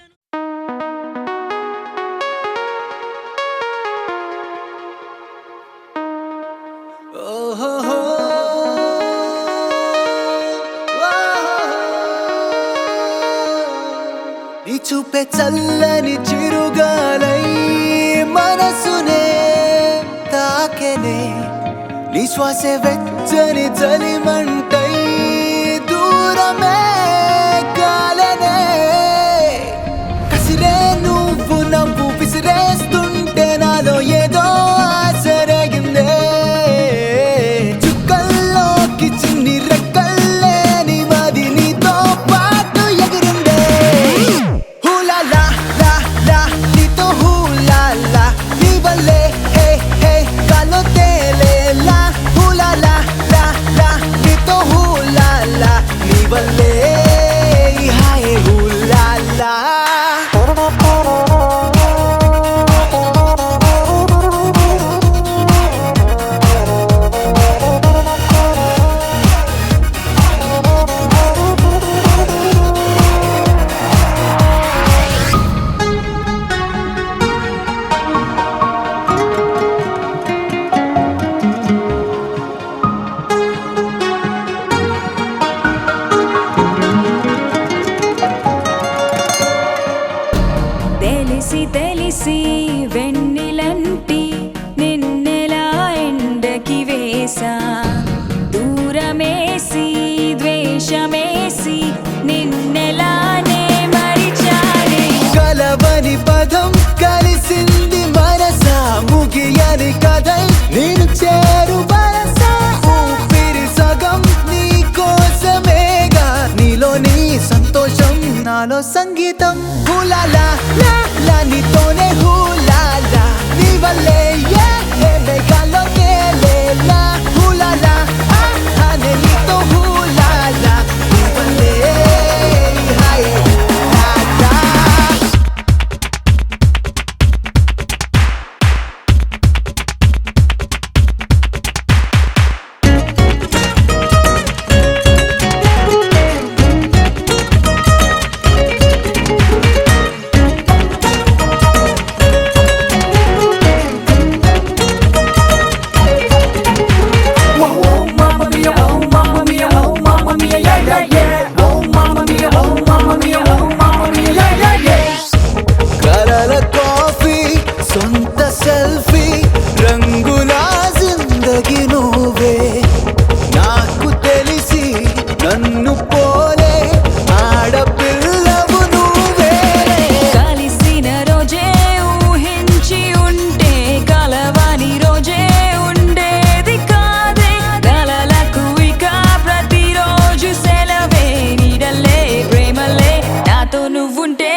నీ చూపే చల్లని చిరుగాలై మనసునే తాకెనే నీ శ్వాసే వెచ్చని చలిమంటై దూరమే కాలనే కసిరే నువ్వు నవ్వు విసిరేస్తుంటే నాలో ఏదో ఆసరగిందే చుక్కల్లోకి చిన్ని రెక్కల్లేని మది నీతో పాటు ఎగిరిందే హూలా లా లా లా నీతో హూలా లా నీ వల్లే హే కలిసి వెన్నెలంటి నిన్నెలా ఎండకి వేసా దూరమేసి ద్వేషమేసి నిన్నెలానే మరిచాడే కలవని పదం కలిసింది మనసా ముగియని కథై నేను చేరు వరసా ఊపిరి సగం నీ కోసమేగా నీలో నీ సంతోషం నాలో సంగీతం హులాలా లా లా నీతోనే హులాలా నీ వల్లే ఏ మేఘాల్లో తేలేలా హులాలా అనే నీతో హులాలా నీ వల్లే హాయ్ హులాలా కలల కాఫీ సొంత సెల్ఫీ రంగుల జిందగీ నువ్వే నాకు తెలిసి నన్ను పోలే ఆడపిల్లవు నువ్వే కలిసిన రోజే ఊహించి ఉంటే కలవని రోజే ఉండేది కాదే కలలకు ఇక ప్రతిరోజు సెలవే నీడల్లే ప్రేమలే నాతో నువ్వుంటే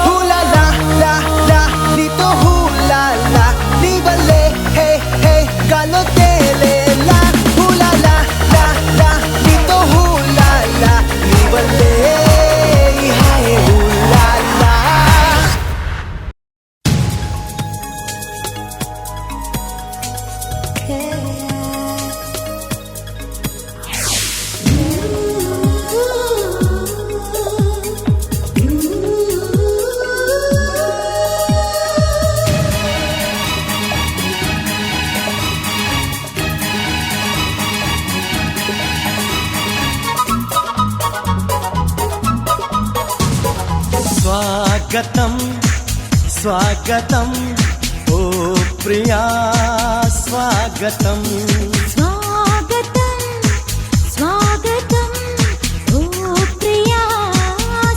హులాలా లా లా నీతో హులాలా నీ వల్లే హే హే గాల్లో తేలేలా హులాలా లా లా నీతో హులాలా నీ వల్లే హాయ్ హులాలా స్వాగతం స్వాగతం ఓ ప్రియా స్వాగతం స్వాగతం స్వాగతం ఓ ప్రియా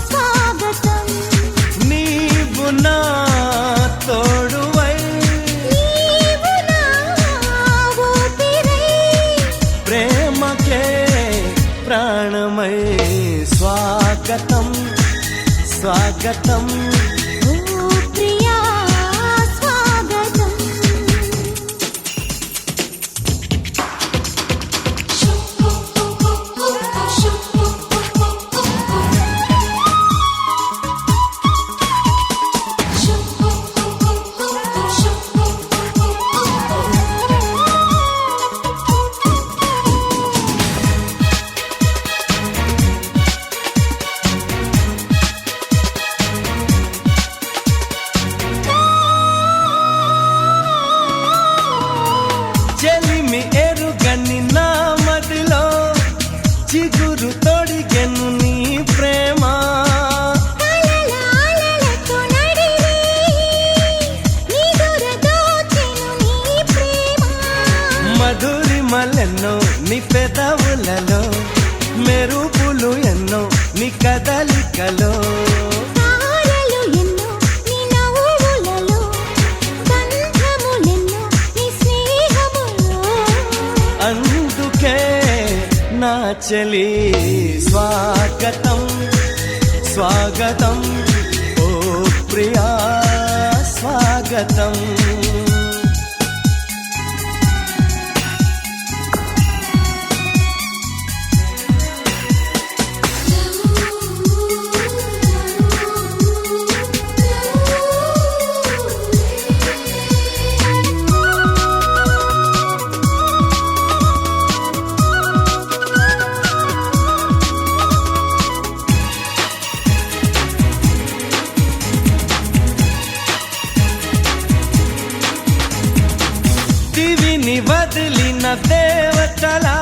స్వాగతం నీవు నా తోడువై నీవు నా ఊపిరై ప్రేమకే ప్రాణమై స్వాగతం స్వాగతం ఓ ప్రియా స్వాగతం చెలిమి ఎరుగని నా మదిలో చిగురు తొడిగెను నీ ప్రేమ కలలాలలతో నడిరే నిదుర దోచెను నీ ప్రేమ మధురిమలెన్నో నీ పెదవులలో మెరుపులు ఎన్నో నీ కదలికలో తారలు ఎన్నో నీ నవ్వులలో బంధములెన్నో నీ స్నేహములో అందుకే నా చెలి స్వాగతం స్వాగతం ఓ ప్రియా స్వాగతం వదిలిన దేవతలా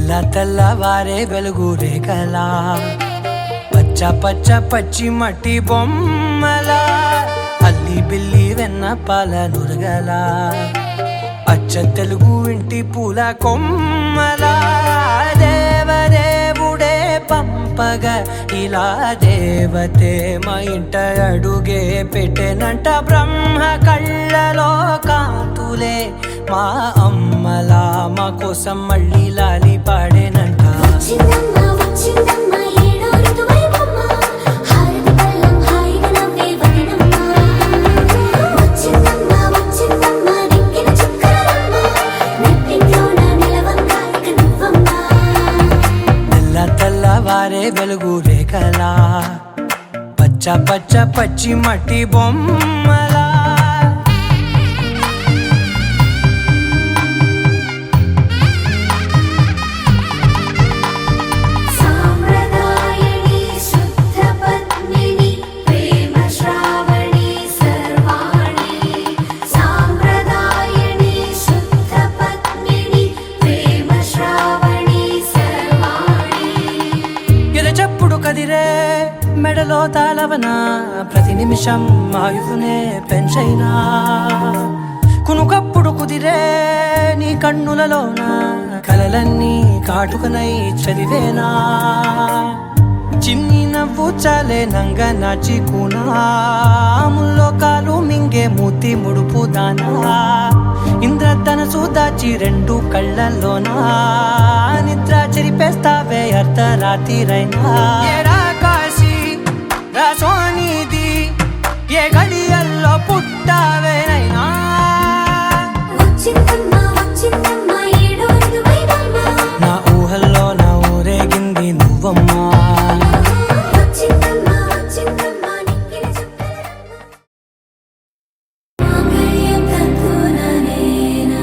తెల్లవారే వెలుగు రేఖలా పచ్చ పచ్చ పచ్చి మట్టి బొమ్మలా అల్లి బిల్లి వెన్న పాల నురగలా అచ్చ తెలుగు ఇంటి పూల కొమ్మలా దేవదేవుడే పంపగా ఇలా దేవతే మా ఇంట అడుగే పెట్టెనంట బ్రహ్మ కళ్ళలో కాంతులే మా అమ్మలా మా కోసం మళ్ళీ లాలి పాడేనంట వచ్చిందమ్మ వచ్చిందమ్మ ఏడో ఋతువైవమ్మ హారతి పళ్ళం హాయిగా నవ్వే వదనమ్మ వచ్చిందమ్మ వచ్చిందమ్మ దిక్కిన చుక్కలమ్మ నెట్టింట్లోన నిలవంగా ఇక నువ్వమ్మ తెల్లవారే వెలుగు రేఖలా పచ్చ పచ్చ పచ్చి మట్టి బొమ్మలా సాంప్రదాయని శుద్ధ పద్మిని ప్రేమ శ్రావణి సర్వాణి సాంప్రదాయని శుద్ధ పద్మిని ప్రేమ శ్రావణి సర్వాణి ఎరచప్పుడు కదిరే మెడలో తాళవన ప్రతి నిమిషం ఆయువునే పెంచైనా కునుకప్పుడు కుదిరే నీ కన్నులలోన కలలన్నీ కాటుకనై చదివేనా చిన్ని నవ్వు చాలే నంగ నాచి కూనాముల్లో కాలు మింగే మూతి ముడుపు దానా ఇంద్రధనసు దాచి రెండు కళ్ళల్లోనా నిద్ర చెరిపేస్తావే అర్ధరాత్రిరైనా ఏరా కాశీ రాసోనిది ఏ గడియల్లో పుట్టావేనైనా వచ్చిందమ్మ వచ్చిందమ్మ ఏడో ఋతువైవమ్మ నా ఊహల్లో నా ఊరేగింది నువ్వమ్మా వచ్చిందమ్మ వచ్చిందమ్మ నిక్కిన చుక్కలమ్మ మాంగళ్యం తంతుననేన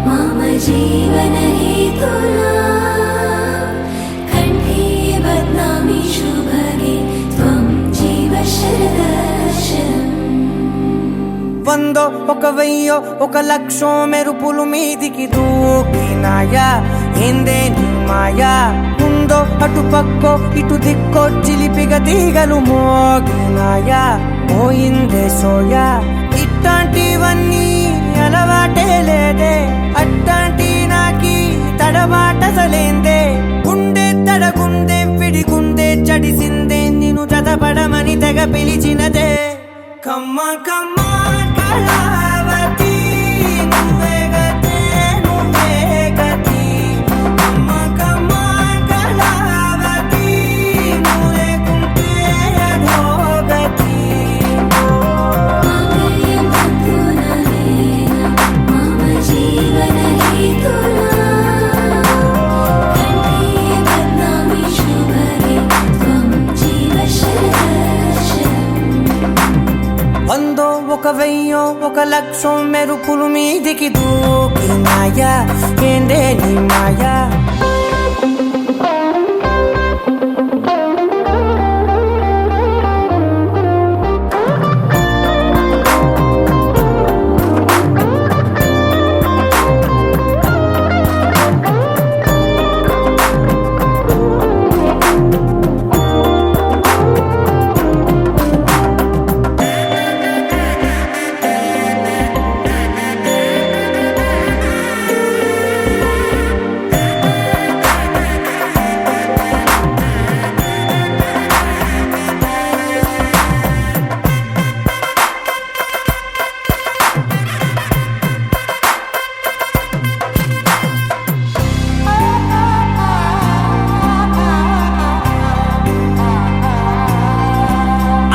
మమ జీవన హేతునా కంఠే బధ్నామి శుభగే త్వం జీవ శరదర్శనం వందో ఒక వెయ్యో ఒక లక్షో మెరుపులు మీదికి దూకినాయా ఏందే నీ మాయా ఉందో అటు పక్కో ఇటు దిక్కో చిలిపిగా తీగలు మోగినాయా పోయిందే సోయా ఇట్లాంటివన్నీ అలవాటే లేదే అట్లాంటి నాకి తడబాటసలేందే గుండె తడగుందే విడిగుందే చడిసిందే నిన్ను చదపడమని తెగ పిలిచినదే కమ్మ కమ్మ కళావతి నువ్వే గతే నువ్వే గతి కమ్మ కమ్మ కళావతి నువ్వు లేకుంటే అధోగతి మాంగళ్యం తంతుననేన మమ జీవన హేతునా కంఠే బధ్నామి శుభగే త్వం జీవ శరదర్శనం వందో ఒక వెయ్యో ఒక లక్షో మెరుపులు మీదికి దూకినాయా ఏందే నీ మాయా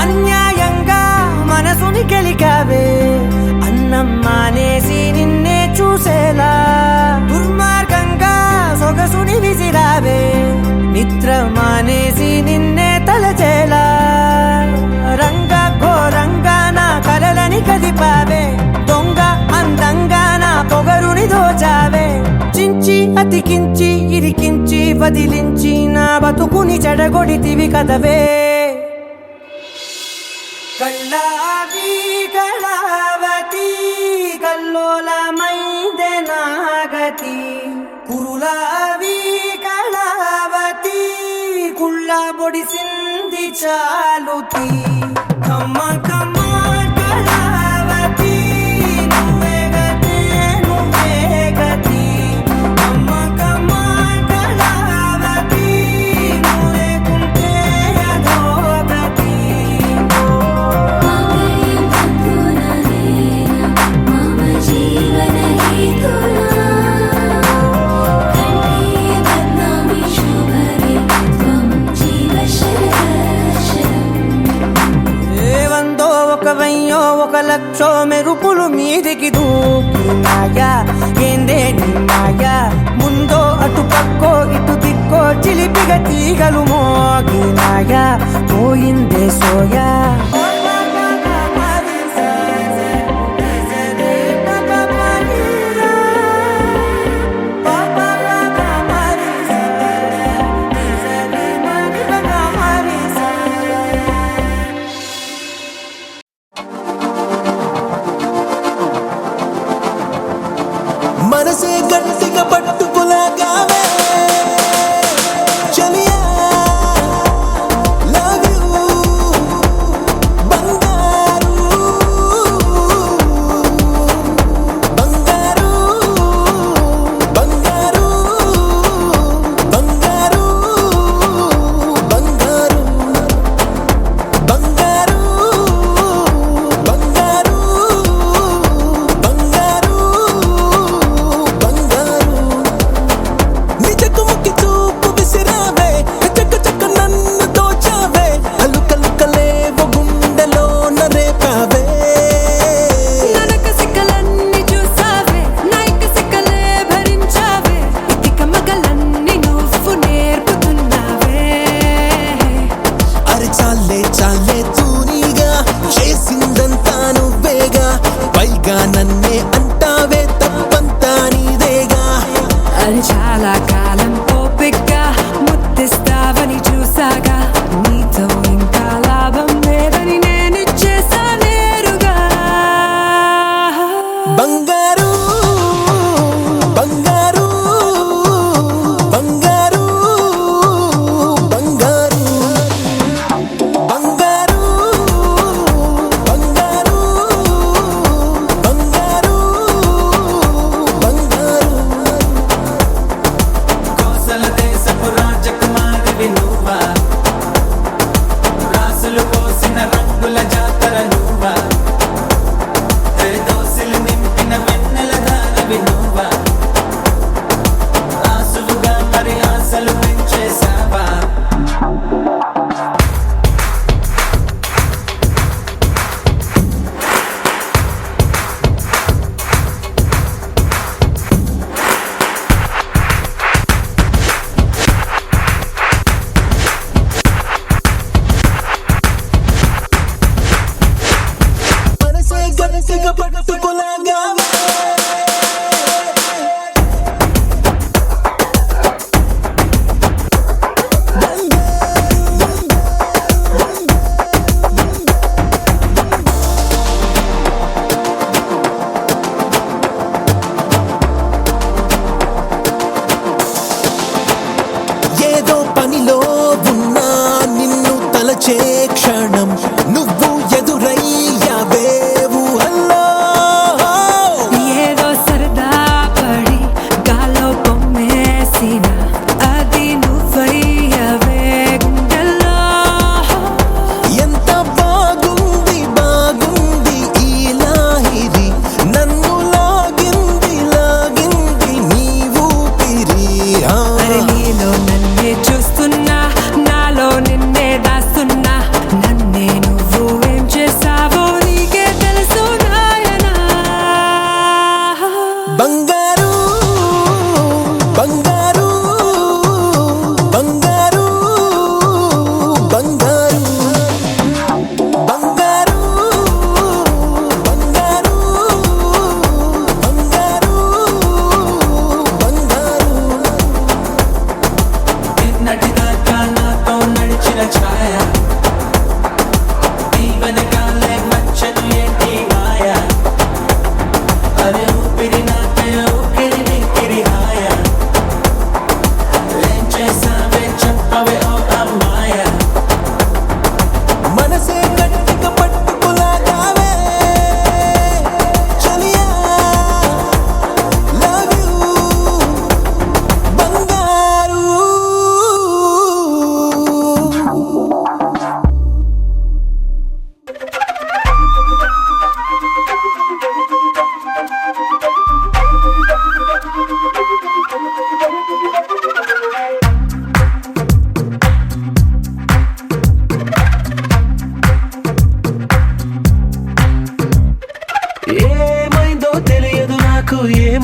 అన్యాయంగా మనసుని గెలికావే అన్నం మానేసి నిన్నే చూసేలా దుర్మార్గంగా సొగసుని విసిరావే నిద్ర మానేసి నిన్నే తలచేలా రంగ ఘోరంగా నా కలలని కదిపావే దొంగ అందంగా నా పొగరుని దోచావే చించి అతికించి ఇరికించి వదిలించి నా బతుకుని చెడగొడితివి కదవే కళ్ళావి కళావతి కల్లోలమైందే నాగతి కురులావి కళ బొడిసింది చాలుతి కమ్మ కమ్మ కళావతి నువ్వే గతే నువ్వే గతి కమ్మ కమ్మ కళావతి నువ్వే కుంటే అధోగతి मम जीवन हेतुना कंठे बध्नामि शुभगे त्वं जीव शरदशरम् ఏవందో ఒక వెయ్యో ఒక లక్షో మెరుపులు మీదికి దూకినాయా ఏందే నీ మాయా ముందో అటు పక్కో ఇటు దిక్కో చిలిపిగ తీగలు మోగినాయా పోయిందే సోయా మనసే గట్టిగా పట్టుకులాగావే చలియా లవ్ యూ బంగారు బంగారు బంగారు బంగారు బంగారు బంగారు బంగారు బంగారు బంగారు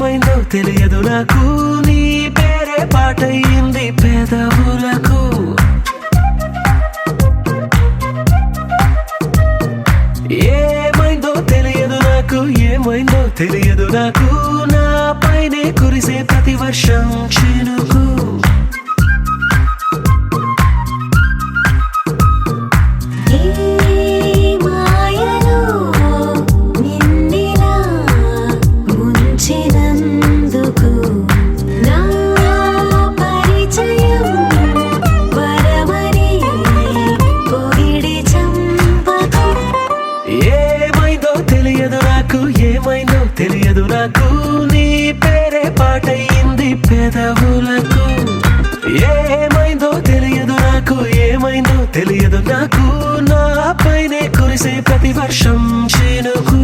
ఏమైందో తెలియదు నాకు నీ పేరే పాటయింది పెదవులకు ఏమైందో తెలియదు నాకు ఏమైందో తెలియదు నాకు నా పైనే కురిసే ప్రతి వర్షం చినుకు తెలియదు నాకు నీ పేరే పాటయింది పెదవులకు ఏమైందో తెలియదు నాకు ఏమైందో తెలియదు నాకు నా పైనే కురిసే ప్రతి వర్షం చినుకు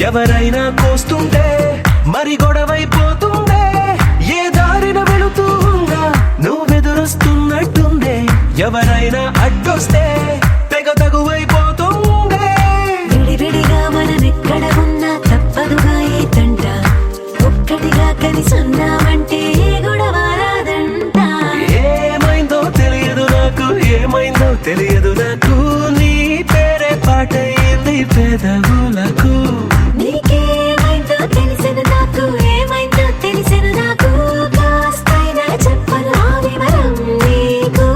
ఎవరైనా కోస్తుంటే మరి గొడవైపోతుందే ఏ దారిన వెళుతుందా నువ్వెదురొస్తున్నట్టుందే ఎవరైనా అడ్డొస్తే తెగ తగువైపోతుందే విడివిడిగా మనమెక్కడ ఉన్నా తప్పదుగా ఈ తంట ఒక్కటిగా కలిసి ఉన్నామంటే గొడవ రాదంట ఏమైందో తెలియదు నాకు ఏమైందో తెలియదు నాకు నీ పేరే పాటయింది పెదవులకు నీకేమైందో తెలిసెను నాకు ఏమైందో తెలిసెను నాకు కాస్తైనా చెప్పను ఆ వివరం నీకు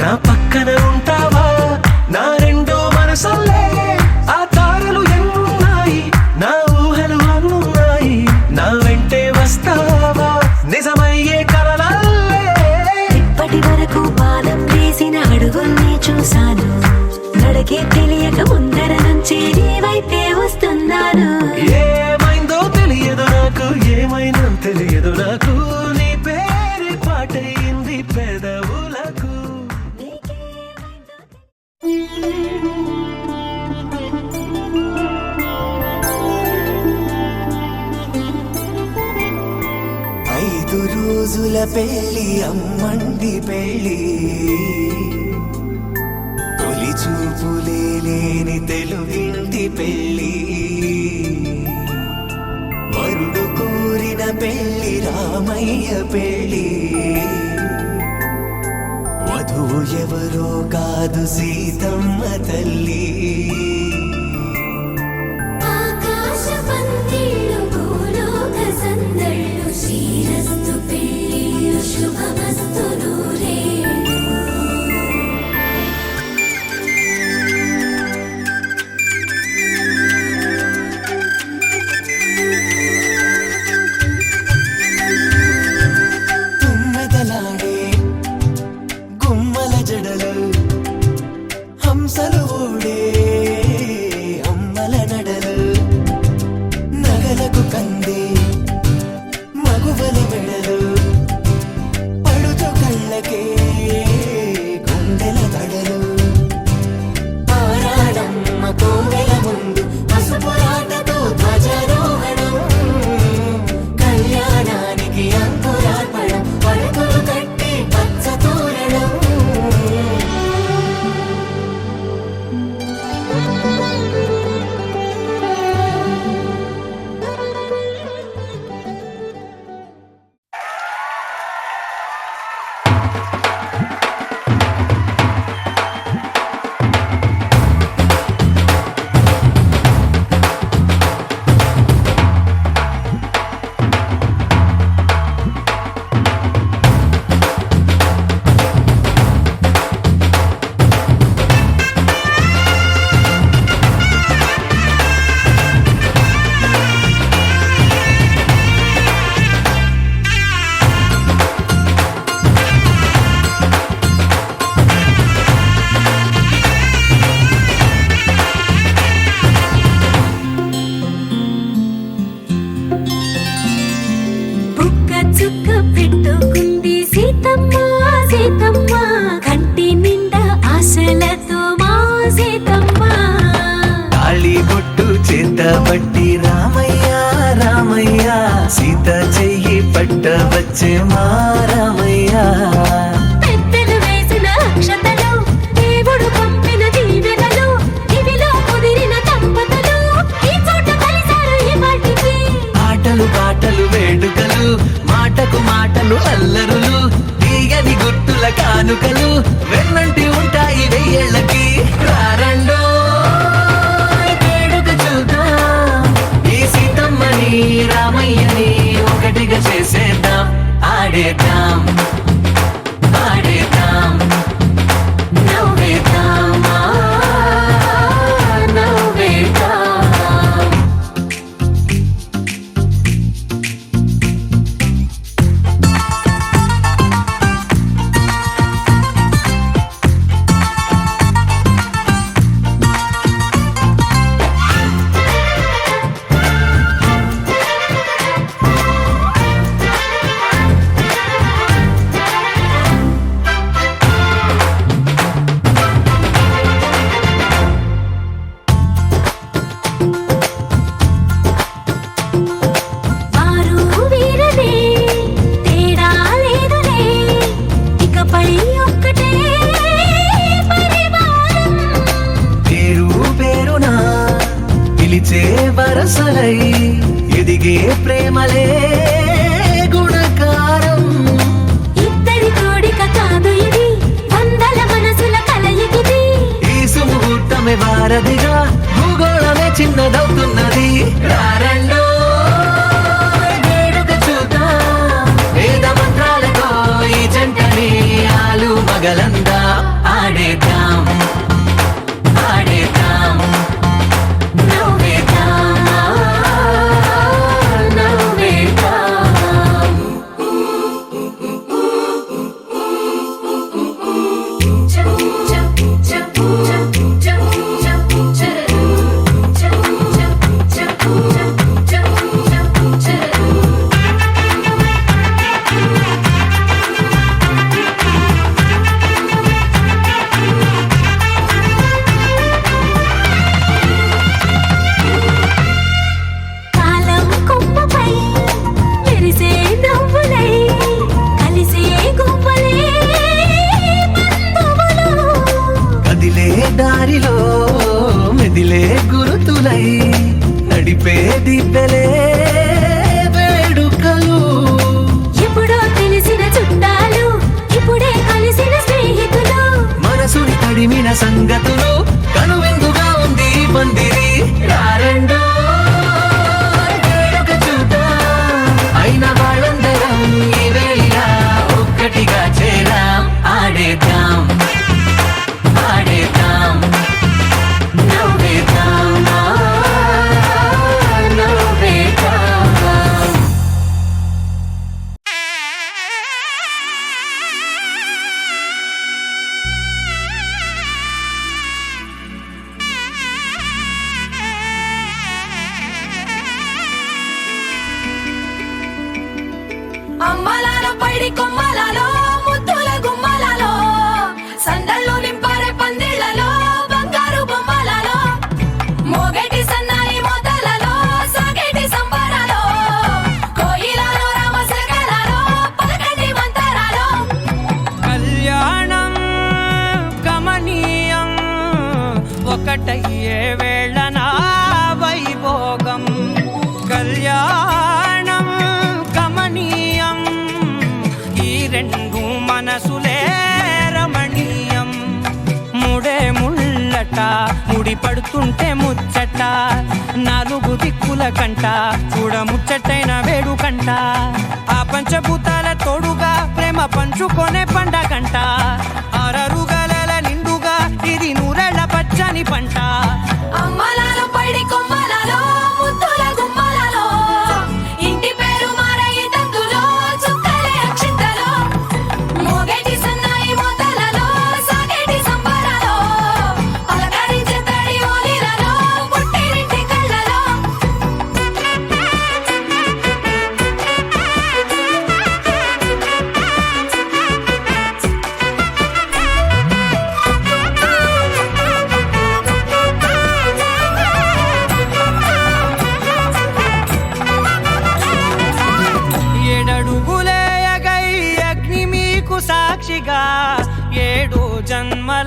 నా పక్కన ఉంటావా నా రెండో మనసల్లే ఆ తారలు ఎన్నున్నాయి నా ఊహలు అన్నున్నాయి నా వెంటే వస్తావా నిజమయ్యే కలలల్లే ఇప్పటి వరకు పాదం వేసిన అడుగుల్ని చూశాను నడకే తెలియక ముందర నుంచి నీ వైపే వస్తున్నాను ఏమైందో తెలియదు నాకు ఏమైందో తెలియదు నాకు నీ పేరు పాటయింది పెదవులకు ఐదు రోజుల పెళ్లి అమ్మండి పెళ్లి తొలి చూపులే లేని తెలుగింటి పెళ్లి వరుడు కోరిన పెళ్లి రామయ్య పెళ్లి వధువు ఎవరో కాదు సీతమ్మ తల్లి ఆకాశ పందిళ్ళు భూలోక సందళ్ళు శ్రీరస్తు పెళ్ళిళ్ళు శుభమస్తు నూరేళ్ళు తుమ్మెదలాడే గుమ్మల జడలు హంసలు ఊడే అమ్మల నడలు నగలకు కందే మగువల మెడలు పడుచు కళ్ళకే గుండెల దడలు ఆరాడమ్మ కోవెల ముందు పసుపురాటతో ధ్వజారోహణం కళ్యాణానికి అంకురార్పణం పడకలు కట్టి పచ్చ తోరణం పట్టి రామయ్య రామయ్య సీత చెయ్యి పట్టవచ్చే మా రామయ్య పెద్దలు వేసిన అక్షతలు దేవుడు పంపిన దీవెనలు ఇవిలో కుదిరిన దంపతులు ఈ చోట కలిసారు ఈ వాటికి ఆటలు పాటలు వేడుకలు మాటకు మాటలు అల్లరులు తీయని గుర్తుల కానుకలు వెన్నంటి ఉంటాయి వెయ్యేళ్ళకి రారండో వేడుక చూద్దాం ఈ సీతమ్మని రామయ్యని ఒకటిగా చేసేద్దాం ఆడేద్దాం ఆడేద్దాం నవ్వేద్దాం నవ్వేద్దాం వారు వీరనే తేడా లేదులే ఇకపై ఒక్కటే పరివారం పేరు పేరునా పిలిచే వరసలై ఎదిగే ప్రేమలే గుణకారం ఇద్దరి కోడిక కాదు ఇది వందల మనసుల కలయికిది ఈ సుముహూర్తమే వారధిగా భూగోళమే చిన్నదవుతున్నది రారండో వేడుక చూద్దాం వేద మంత్రాలతో ఈ జంటని ఆలు మగలందా ఆడేద్దాం ఆడేద్దాం నవ్వేద్దాం నవ్వేద్దాం కాలం కొమ్మపై మెరిసే నవ్వులై కలిసే గువ్వలే బంధువులు కదిలే దారిలో మెదిలే గురుతులై నడిపే దిబ్బెలే వేడుకలు ఎప్పుడో తెలిసిన చుట్టాలు ఇప్పుడే కలిసిన స్నేహితులు మనసుని తడిమిన సంగతులు కనువిందుగా ఉంది ఈ పందిరి రారండో వేడుక చూద్దాం అయిన వాళ్ళందరం ఈ వేళ ఒక్కటిగా చేరాం ఆడేద్దాం ఆడేద్దాం నవ్వేద్దాం నవ్వేద్దాం అమ్మలాల పైడి కొమ్మలలో ముద్దుల గుమ్మలలో సందళ్ళు నింపారే పందిళ్లలో బంగారు బొమ్మలలో మోగేటి సన్నాయి మోతలలో సాగేటి సంబరాలో కోయిలలో రామశకలలో పలకండి మంతరాలో కళ్యాణం గమనీయం ఒకటయ్యే వేళ నా వైభోగం కళ్యాణం గమనీయం ఈ రెండు మనసులే రమణీయం ముడే ముళ్ళట ముడి పడుతుంటే ముచ్చట నాలుగు దిక్కుల కంట చూడ ముచ్చటైన వేడుకంట ఆ పంచభూతాల తోడుగా ప్రేమ పంచుకొనే పండగంట అరరుగలల నిండుగా ఇది నూరెళ్ళ పచ్చని పంట అమ్మలాల పైడి కొమ్మలలో ముద్దుల గుమ్మలలో ఇంటి పేరు మారయి తందులో చుక్కలే అక్షింతలో మోగేటి సన్నాయి మోతలలో సాగేటి సంబరాలో పలకరించే తడి ఓలిలలో పుట్టినింటి కళ్ళలో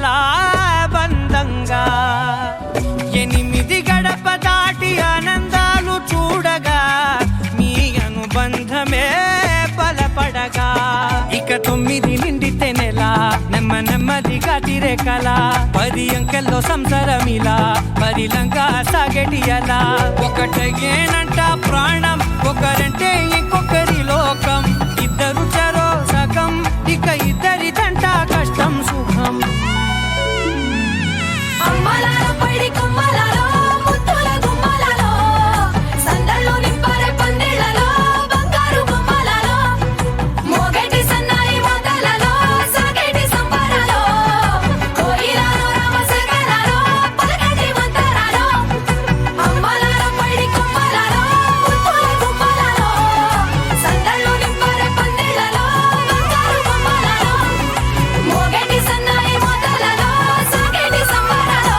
చాలా బంధంగా 8 గడప దాటి ఆనందాలు చూడగా మీ అనుబంధమే బలపడగా ఇక 9 నిండితే నెల నెమ్మదిగా తిరే కల 10 అంకెల్లో సంసారమిలా పరిలంగా సాగటి అలా ఒకటేనంట ప్రాణం ఒకరంటే ఇంకొకరి లోకం ఇద్దరు చరో సగం ఇక ఇద్దరిదంట కష్టం సుఖం అమ్మలాలో పడి కొమ్మలాలో ముత్తుల గుమ్మలాలో సందళ్ళు నింపరే పందిళ్ళలో బంగారు గుమ్మలాలో మోగేటి సన్నాయి మోతలలో సాగేటి సంబరాలో కోయిలాలో రామసగనాలో పలకటి మంతరాలో అమ్మలాలో పడి కొమ్మలాలో ముత్తుల గుమ్మలాలో సందళ్ళు నింపరే పందిళ్ళలో బంగారు గుమ్మలాలో మోగేటి సన్నాయి మోతలలో సాగేటి సంబరాలో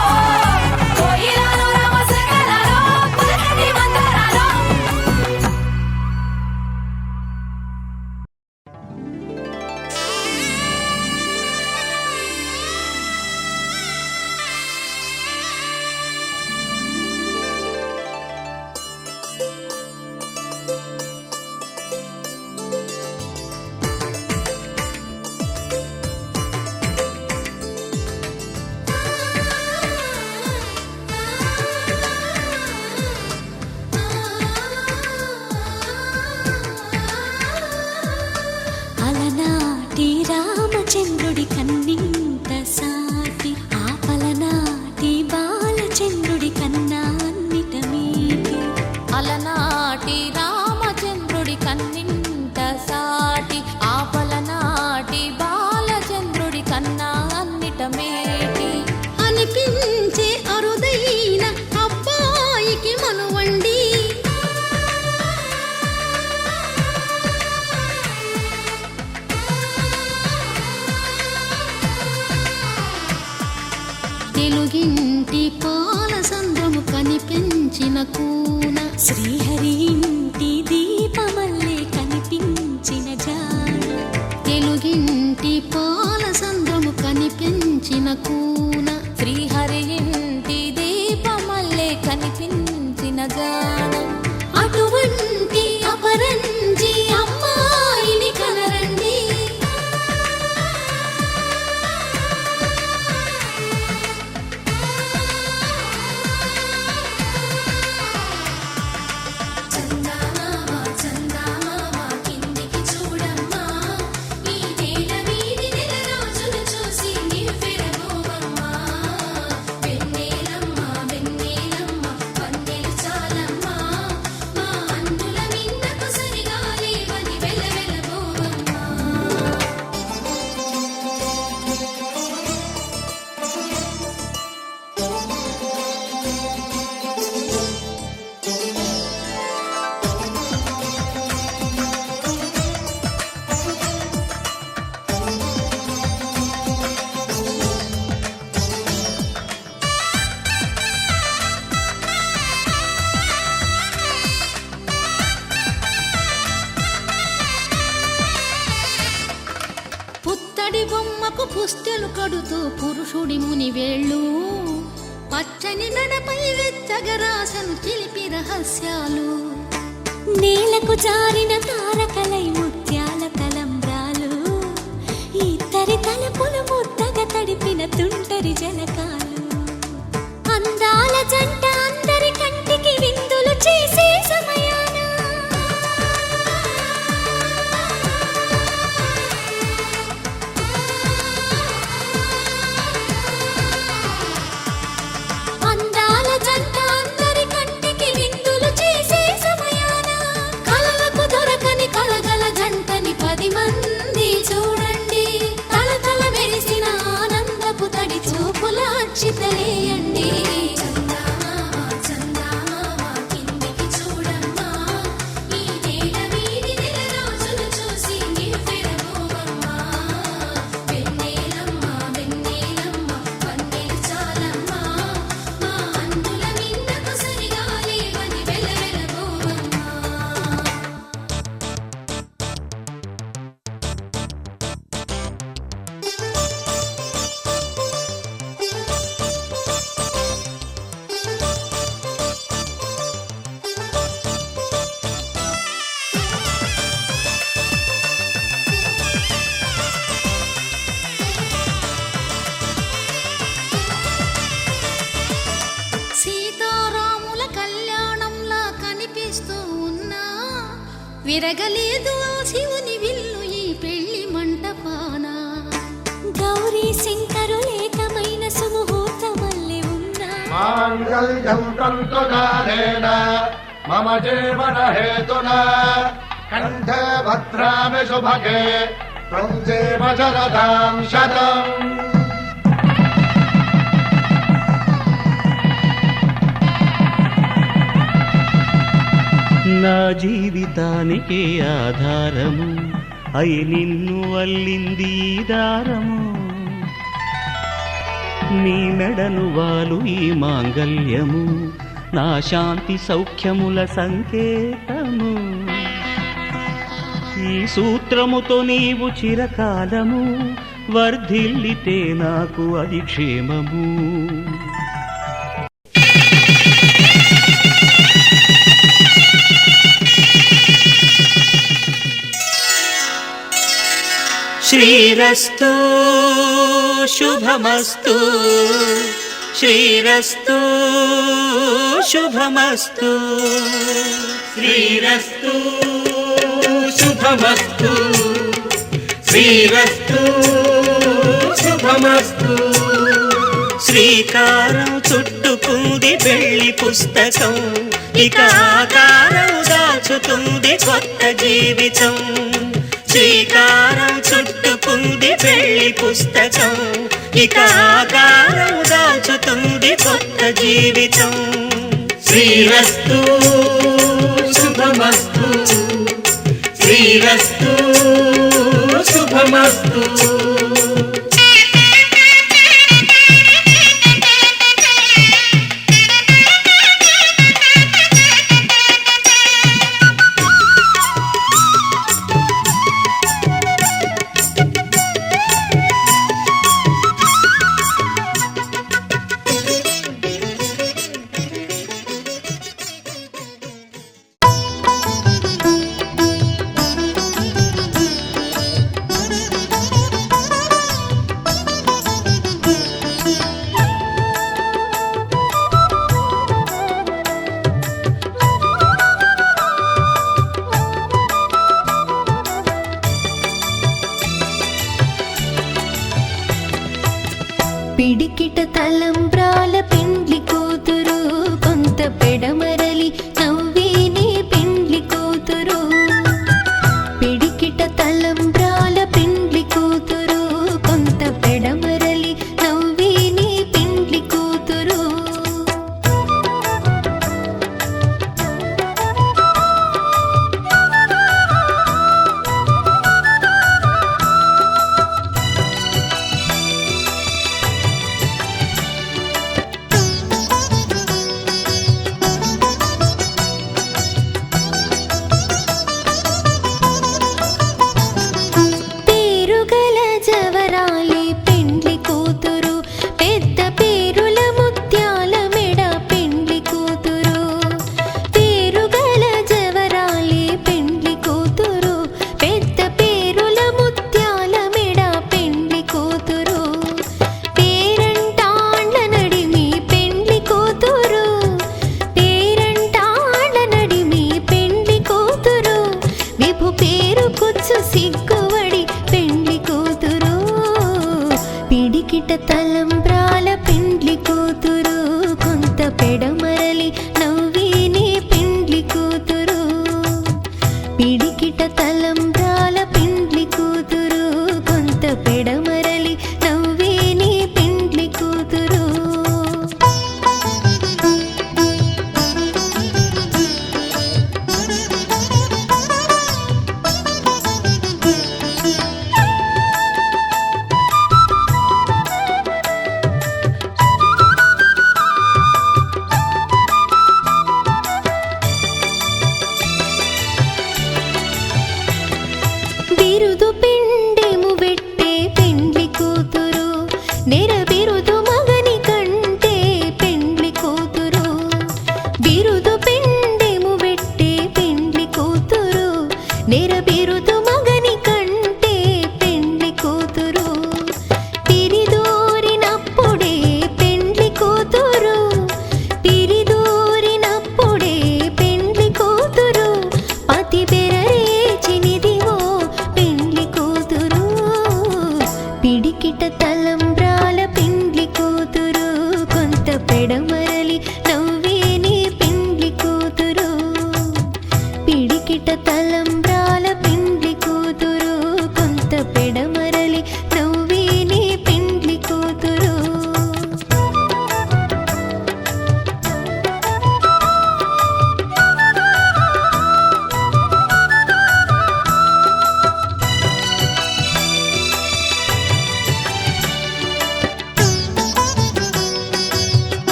కోయిలాలో రామసగనాలో పలకటి మంతరాలో అలనాటి రామచంద్రుడి కన్నింత సాటి ఆపలనాటి బాలచంద్రుడి కన్నా అన్నిట మీటి అలనాటి రామచంద్రుడి కన్నింట సాటి ఆపలనాటి బాలచంద్రుడి కన్నా అన్నిట మేటి అనిపించే అరుదైన అబ్బాయికి మనువండి తెలుగింటి పాలసంద్రము కనిపించిన కూన శ్రీహరి ఇంటి దీపమల్లే కనిపించిన జాడ తెలుగింటి పాలసంద్రము కనిపించిన కూన శ్రీహరి ఇంటి దీపమల్లే కనిపించిన జాడ అటువంటి అపరంజి అమ్మాయిని కనరండి చందమామ చందమామ కిందికి చూడమ్మా ఈ నేల వీడి నెల రోజులు చూసి నివ్వెరబోవమ్మా వెన్నెలమ్మ వెన్నెలమ్మ వన్నెలు చాలమ్మా మా అన్నుల మిన్నకు సరిగా లేవని వెలవెలబోవమ్మా పుత్తడి బొమ్మకు పుస్తెలు కడుతూ పురుషుడి ముని వేళ్ళు పచ్చని నడపై వెచ్చగరాసను చిలిపి రహస్యాలు నేలకు జారిన తారకలై ముత్యాల తలంబ్రాలు ఇద్దరి తలపులు ముద్దగా తడిపిన తుంటరి జలకాలు అందాల జంట అందరి కంటికి విందులు చేసే సమయాన అందాల జంట అందరి కంటికి విందులు చేసే సమయాన కలలకు దొరకని కలగల జంటని 10 మంది చూడండి తలతల మెరిసిన ఆనందపు తడి చూపుల అచ్చితలేయండి చందమామ చందమామ కిందికి చూడమ్మా ఈ నేల వీడి నెల రోజులు చూసి నివ్వెరబోవమ్మా వెన్నెలమ్మ వెన్నెలమ్మ వన్నెలు చాలమ్మా మా అన్నుల మిన్నకు సరిగా లేవని వెలవెలబోవమ్మా విరగలేదు ఆ శివుని విల్లు ఈ పెళ్లి మంటపాన గౌరీ శంకరు ఏకమైన సుముహూర్తమల్లె ఉన్నా మాంగళ్యం తంతునానేన మమ జీవన హేతునా కంఠే భద్రామి శుభగే త్వం జీవ శరదాం శతం. నా జీవితానికి ఆధారము అయి నిన్ను అల్లింది ఈ దారము నీ మెడను వాలు ఈ మాంగల్యము నా శాంతి సౌఖ్యముల సంకేతము ఈ సూత్రముతో నీవు చిరకాలము వర్ధిల్లితే నాకు అది క్షేమము. శ్రీరస్తు శుభమస్తు శ్రీరస్తు శుభమస్తు శ్రీరస్తు శుభమస్తు శ్రీరస్తు శుభమస్తు. శ్రీకారం చుట్టుకుంది పెళ్లి పుస్తకం ఇక ఆకారం దాచుతుంది కొత్త జీవితం. శ్రీకారం చుట్టుకుంది పెళ్లి పుస్తకం ఇక ఆకారం దాచుతుంది కొత్త జీవితం. శ్రీరస్తు శుభమస్తు శ్రీరస్తు శుభమస్తు. పిడికిట తలంబ్రాల పెండ్లి కూతురు కొంత పెడమరలి నవ్వేనే పెండ్లి కూతురు. పిడికిట తలంబ్రాల పెండ్లి కూతురు కొంత పెడమరలి నవ్వేనే పెండ్లి కూతురు.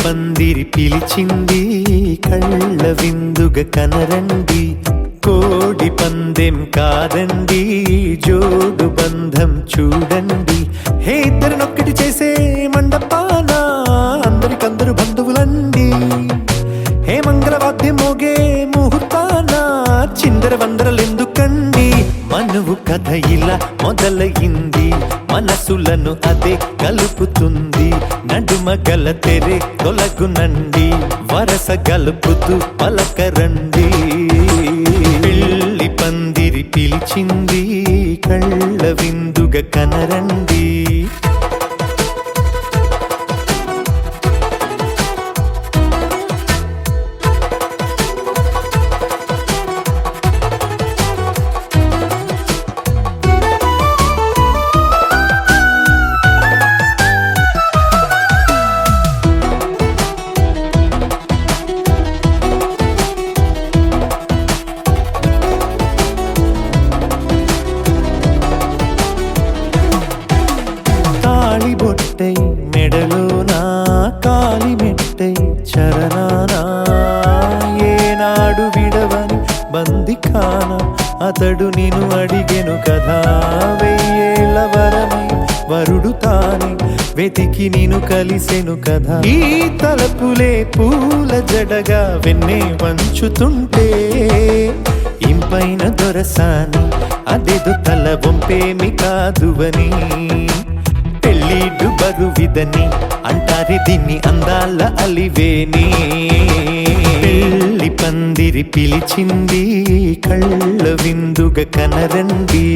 పందిరి పిలిచింది కళ్ళ విందుగ కనరండి కోడి పందెం కాదండి జోడు బంధం చూడండి హే ఇద్దరినొక్కటి చేసే మండపాన అందరికందరు బంధువులండి హే మంగళవాద్యం మోగే ముహూర్తాన చిందర వందరలెందుకండి మనువు కథ ఇలా మొదలయింది మనసులను అదే కలుపుతుంది నడుమ గల తెరే తొలగునండి వరస గలుపుతూ పలకరండి పెళ్లి పందిరి పిలిచింది కళ్ళ విందుగ కనరండి బొట్టై మెడలోనా కాలి మెట్టై చరణానా ఏనాడు విడవని బందిఖాన అతడు నిన్ను అడిగెను కదా వెయ్యేళ్ళ వరమై వరుడు తానే వెతికి నిన్ను కలిసెను కదా ఈ తలపులే పూల జడగా వెన్నే వంచుతుంటే ఇంపైన దొరసాని అదేదో తల వంపేమి కాదువని పెళ్ళిడు బరువిదని అంటారే దీన్ని అందాల అలివేని పెళ్లి పందిరి పిలిచింది కళ్ళ విందుగ కనరండి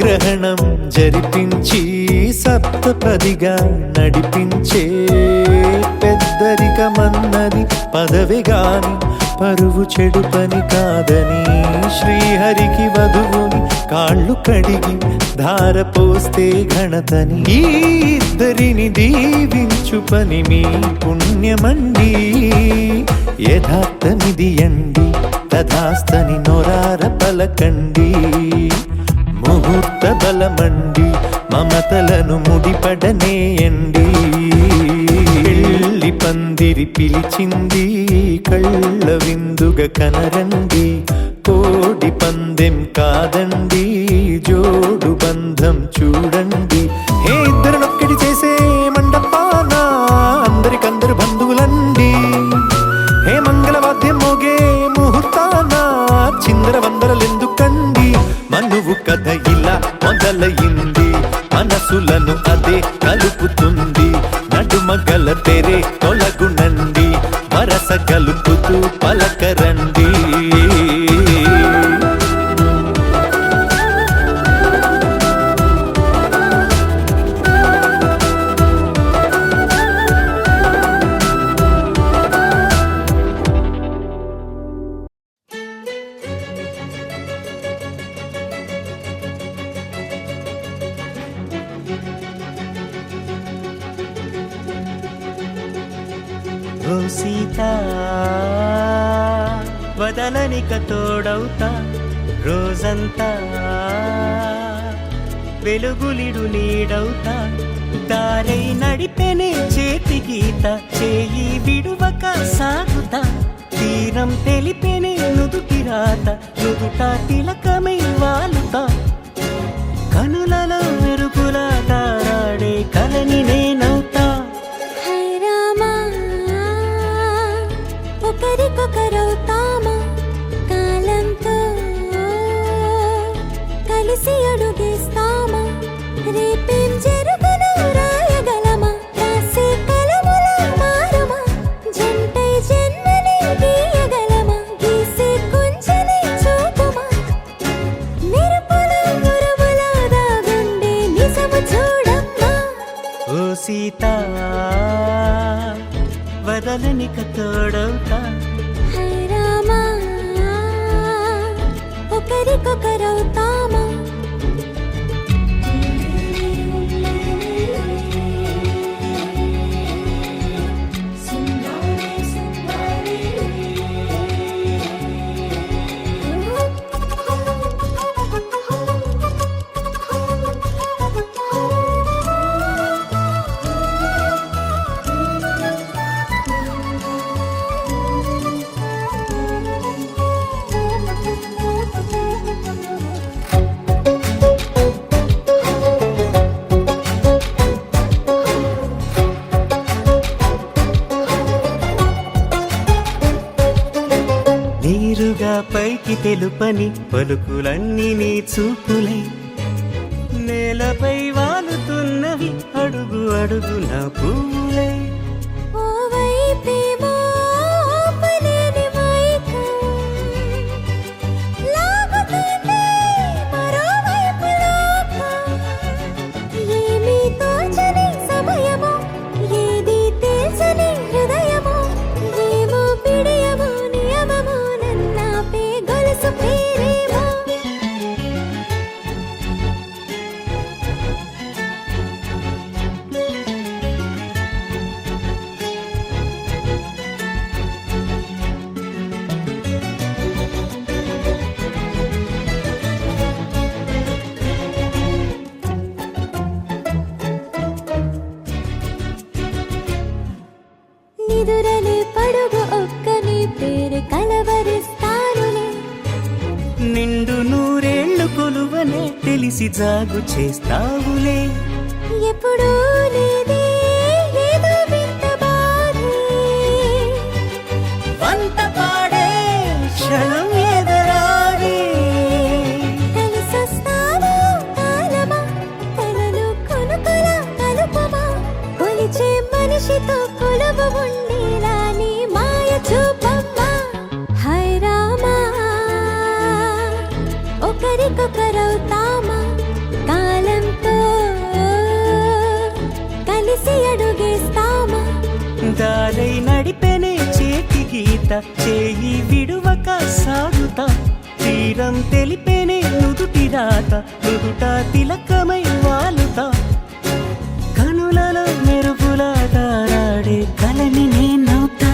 గ్రహణం జరిపించి సప్తపదిగా నడిపించే పెద్దరికమన్నది పదవి గాని పరువు చెడు పని కాదని శ్రీహరికి వధువుని కాళ్ళు కడిగి ధార పోస్తే ఘనతని ఈ ఇద్దరిని దీవించు పని మీ పుణ్యమండి యథార్థమిది అండి తథాస్తని నొరార పలకండి ముహూర్త బలమండి మమతలను ముడిపడనేయండి పెళ్లి పందిరి పిలిచింది కళ్ళ విందుగ కనరండి కోడి పందెం కాదండి జోడు బంధం చూడండి హే ఇద్దరినొక్కటి చేసే మండపాన అందరికందరు బంధువులండి హే మంగళవాద్యం మోగే ముహూర్తాన చిందర వందరలెందుకండి మనువు కథ ఇలా మొదలయింది మనసులను అదే కలుపుతుంది నడుమ గల తెరే తొలగునండి వరస కలుపుతూ పలకరండి సీతా వదలనిక తోడవుతా రోజంతా వెలుగులిడు నీడవుతా దారై నడిపెనే చేతి గీత చేయి విడువక సాగుతా తీరం తెలిపెనే నుదుటి రాత నుదుట తిలకమై వాలుతా కనులలో మెరుపులా తారాడే కలని నేనవుతా ఒకరికొకరవుతామా కాలంతో కలిసి అడుగేస్తామా రేపే సీత వదలనిక తోడవుతా హై రామా ఒకరికొకరవుతామా నీరుగా పైకి తెలుపని పలుకులన్నీ నీ చూపులై నేలపై వాలుతున్నవి అడుగు అడుగున పూలై ఓ వైపేమో ఆపలేని మైకం లాగుతుంది మరోవైపు లోకం ఏమీ తోచని సమయమో ఏది తెలుసని హృదయమో ఏమో పిడియమో నియమమో నన్నాపే గొలుసు పేరేమో నిదురలే పడుగు ఒక్కని పేరు కలవరిస్తానులే నిండు నూరేళ్లు కొలువనే తెలిసి జాగు చేస్తావులే ఎప్పుడూ లేదే ఏదో వింత బాధే వంత పాడే క్షణం ఎదరాడే కలిసొస్తావా కాలమా కలలు కొనుకలా కలుపమా కొలిచే మనిషితో కొలువు ఉండేలా నీ మాయ చూపమ్మా హై రామా ఒకరికొకరవుతామా కాలంతో కలిసి అడుగేస్తామా దారై నడిపెనే చేతి గీత చేయి విడువక సాగుతా తీరం తెలిపెనే నుదుటి రాత నుదుట తిలకమై వాలుతా కనులలో మెరుపులా తారాడే కలని నేనవుతా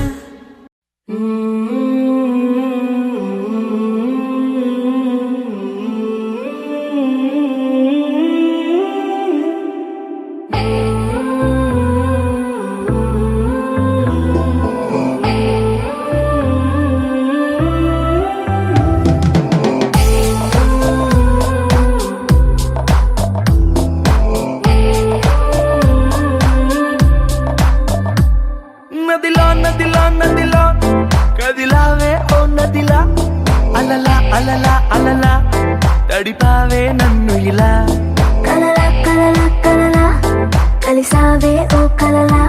నదిలా నదిలా నదిలా కదిలావే ఓ నదిలా అలలా అలలా అలలా తడిపావే నన్ను ఇలా కలలా కలలా కలలా కలిసావే ఓ కలలా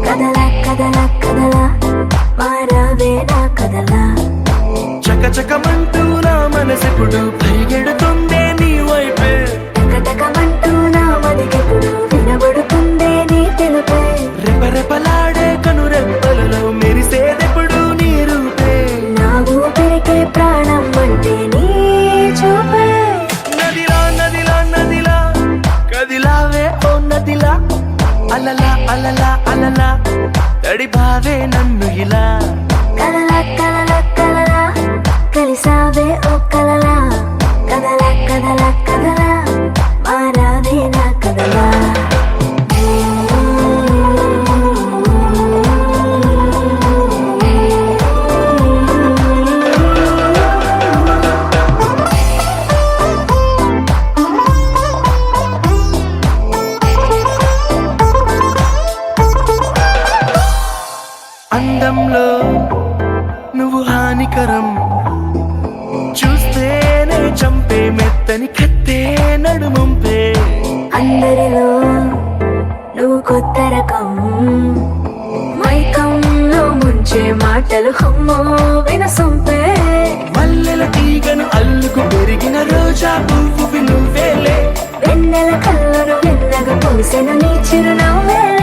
కదలా కదలా కదలా మారావే నా కదలా చకచకమంటూ నా మనసెప్పుడు పరిగెడుతుందే నీ వైపే టకటకమంటూ నా మదికెప్పుడు వినబడుతుందే నీ తెలుపే రెపరెపలాడే కనురెప్పలలో మెరిసేదెప్పుడు నీ రూపే నా ఊపిరికే ప్రాణం అంటే నీ చూపే నదిలా నదిలా నదిలా కదిలావే ఓ నదిలా అలలా అలలా అలలా తడిపావే నన్ను ఇలా కలలా కలలా కలలా కలిసావే ఓ కలలా కదలా కదలా కదలా మారావే నా కదలా అందంలో నువ్వు హానికరం చూస్తేనే చంపే మెత్తని కత్తే నడుమంపే అందరిలో నువ్వు కొత్త రకం మైకంలో ముంచే మాటలు హమ్మో వినసొంపే మల్లెల తీగను అల్లుకు పెరిగిన రోజా పువ్వు నువ్వేలే వెన్నెల కళ్ళను వెన్నగా పూసెను నీ చిరునవ్వేలే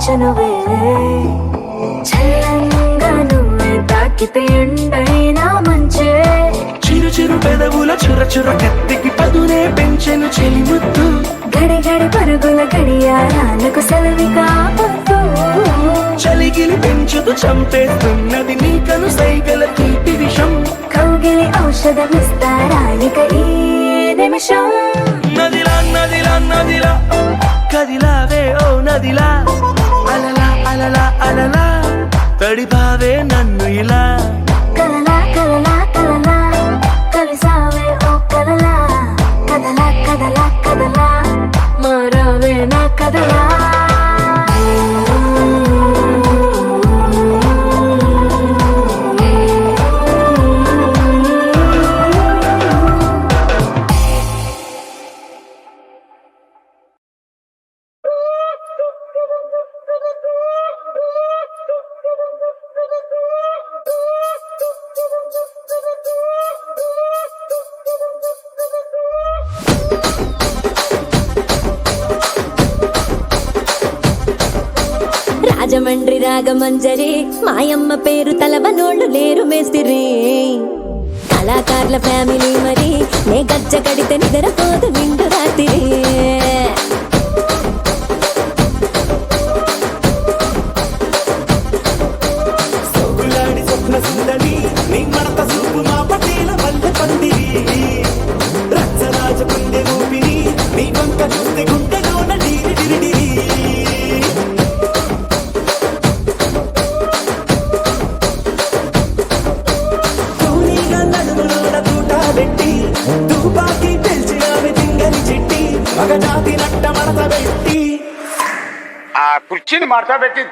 ఉంచనువే చల్లంగా నువ్వే తాకితే ఎండైనా మంచే చిరు చిరు పెదవుల చుర చుర కత్తికి పదునే పెంచెను చెలిముద్దు గడి గడి పరుగుల గడియారాలకు సెలవిగా పొద్దు చలిగిలి పెంచుతూ చంపేస్తున్నది నీ కను సైగల తీపి విషం కౌగిలి ఔషధమిస్తారానిక ఈ నిమిషం నదిలా నదిలా నదిలా కదిలావే ఓ నదిలా అలలా అలలా అలలా తడిపావే నన్ను ఇలా కలలా కలలా కలలా కలిసావే ఓ కలలా కదలా కదలా కదలా మారావే నా కదలా రాజమండ్రి రాగమంజరి మాయమ్మ పేరు తలవనోళ్ళు లేరు మేస్తిరి కళాకారుల ఫ్యామిలీ మరి నే గజ్జ కడితే నిద్రపోదు నిండు రాత్రి సోగులాడి స్వప్న సుందరి నీ మడత సూపు మా పటేల వల్ల పందిరి రచ్చరాజ పుండె ఊపిరి నీ వంక చూస్తే గుండెలోన డీరి డిరిడిరి తుపాకి పెంచినావి తింగని చిట్టి మగ జాతి నట్ట మడత పెట్టి ఆ కుర్చీని మార్చా పెట్టి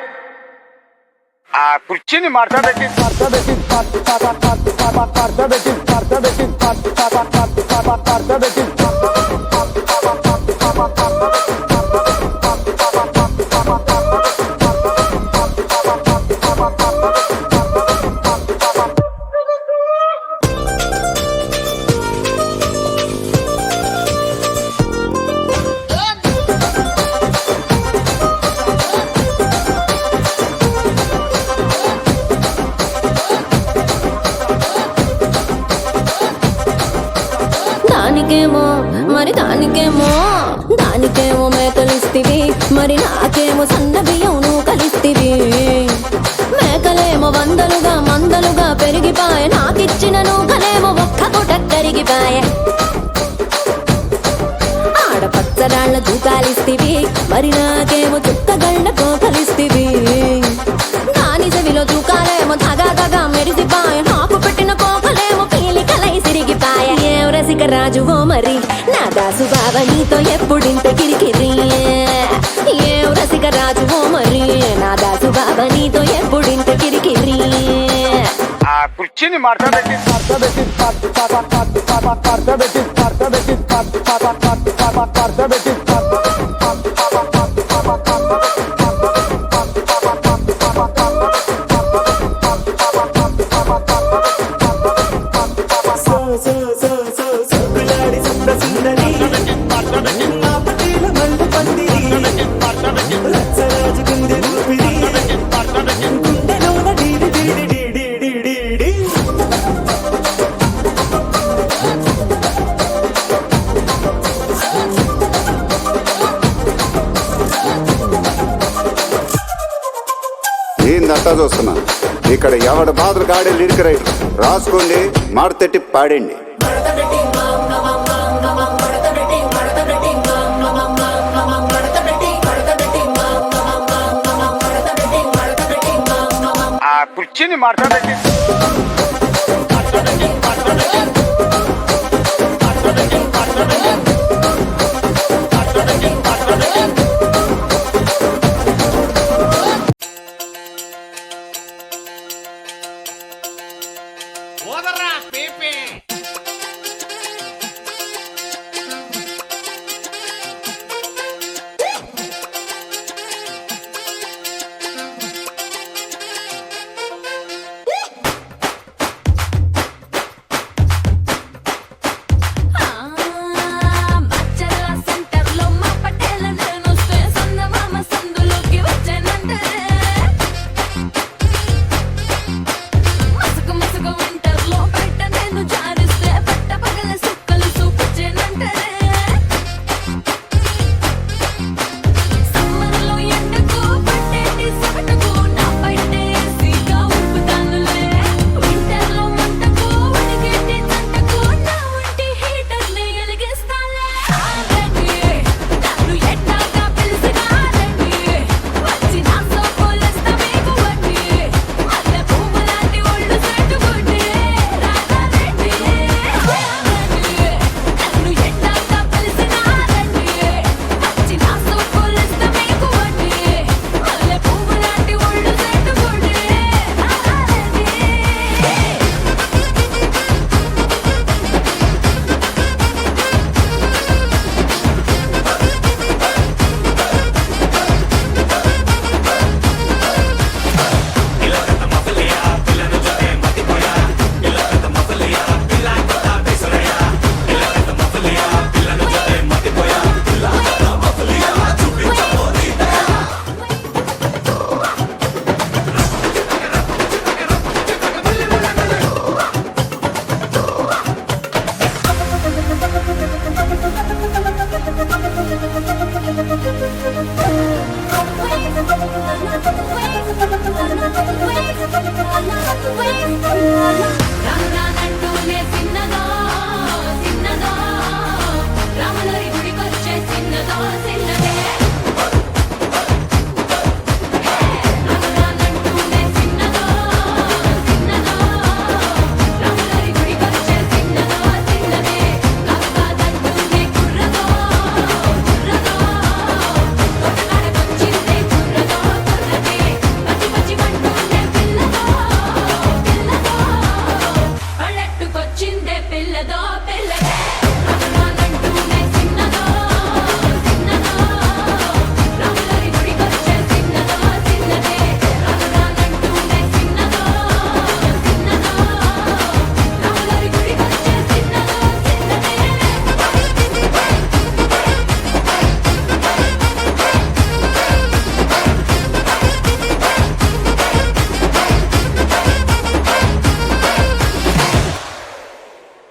ఆ కుర్చీని మార్చా పెట్టి దానికేమో మరి దానికేమో మేకలిస్తివి మరి నాకేమో సన్న బియ్యం నువ్వు కలిస్తివి మేకలేమో వందలుగా మందలుగా పెరిగిపాయ నాకిచ్చిన నూకలేమో ఒక్క పూట కరిగిపాయ ఆడపచ్చరాళ్ళ దూకాలిస్తివి మరి నాకేమో చుక్కగళ్ళ కోకలిస్తివి దాని చెవిలో దూకాలేమో తగా తగా మెరిసిపాయ నాకు పెట్టిన కోకలేమో పీలికలై సిరిగిపాయ ఏం రసిక రాజువో మరి నా దాసు బావ నీతో ఎప్పుడింత కిరికిరి ఏం రసిక రాజువో మరి నా దాసు బావ నీతో ఎప్పుడింత కిరికిరి ఆ కుర్చీని మార్చా పెట్టి సోగులాడి స్వప్న సుందరి మా పటేల వల్ల పందిరి రచ్చరాజ గుండె ఊపిరి గుండెలోన డీరి డీరి డీరి డీరి ఏందంతా చూస్తున్నా ఇక్కడ ఎవడ మాత్రం గాడే లిరిక్ రైటర్ రాసుకోండి మాడతెట్టి పాడండి ఆ కుర్చీని మార్చా పెట్టి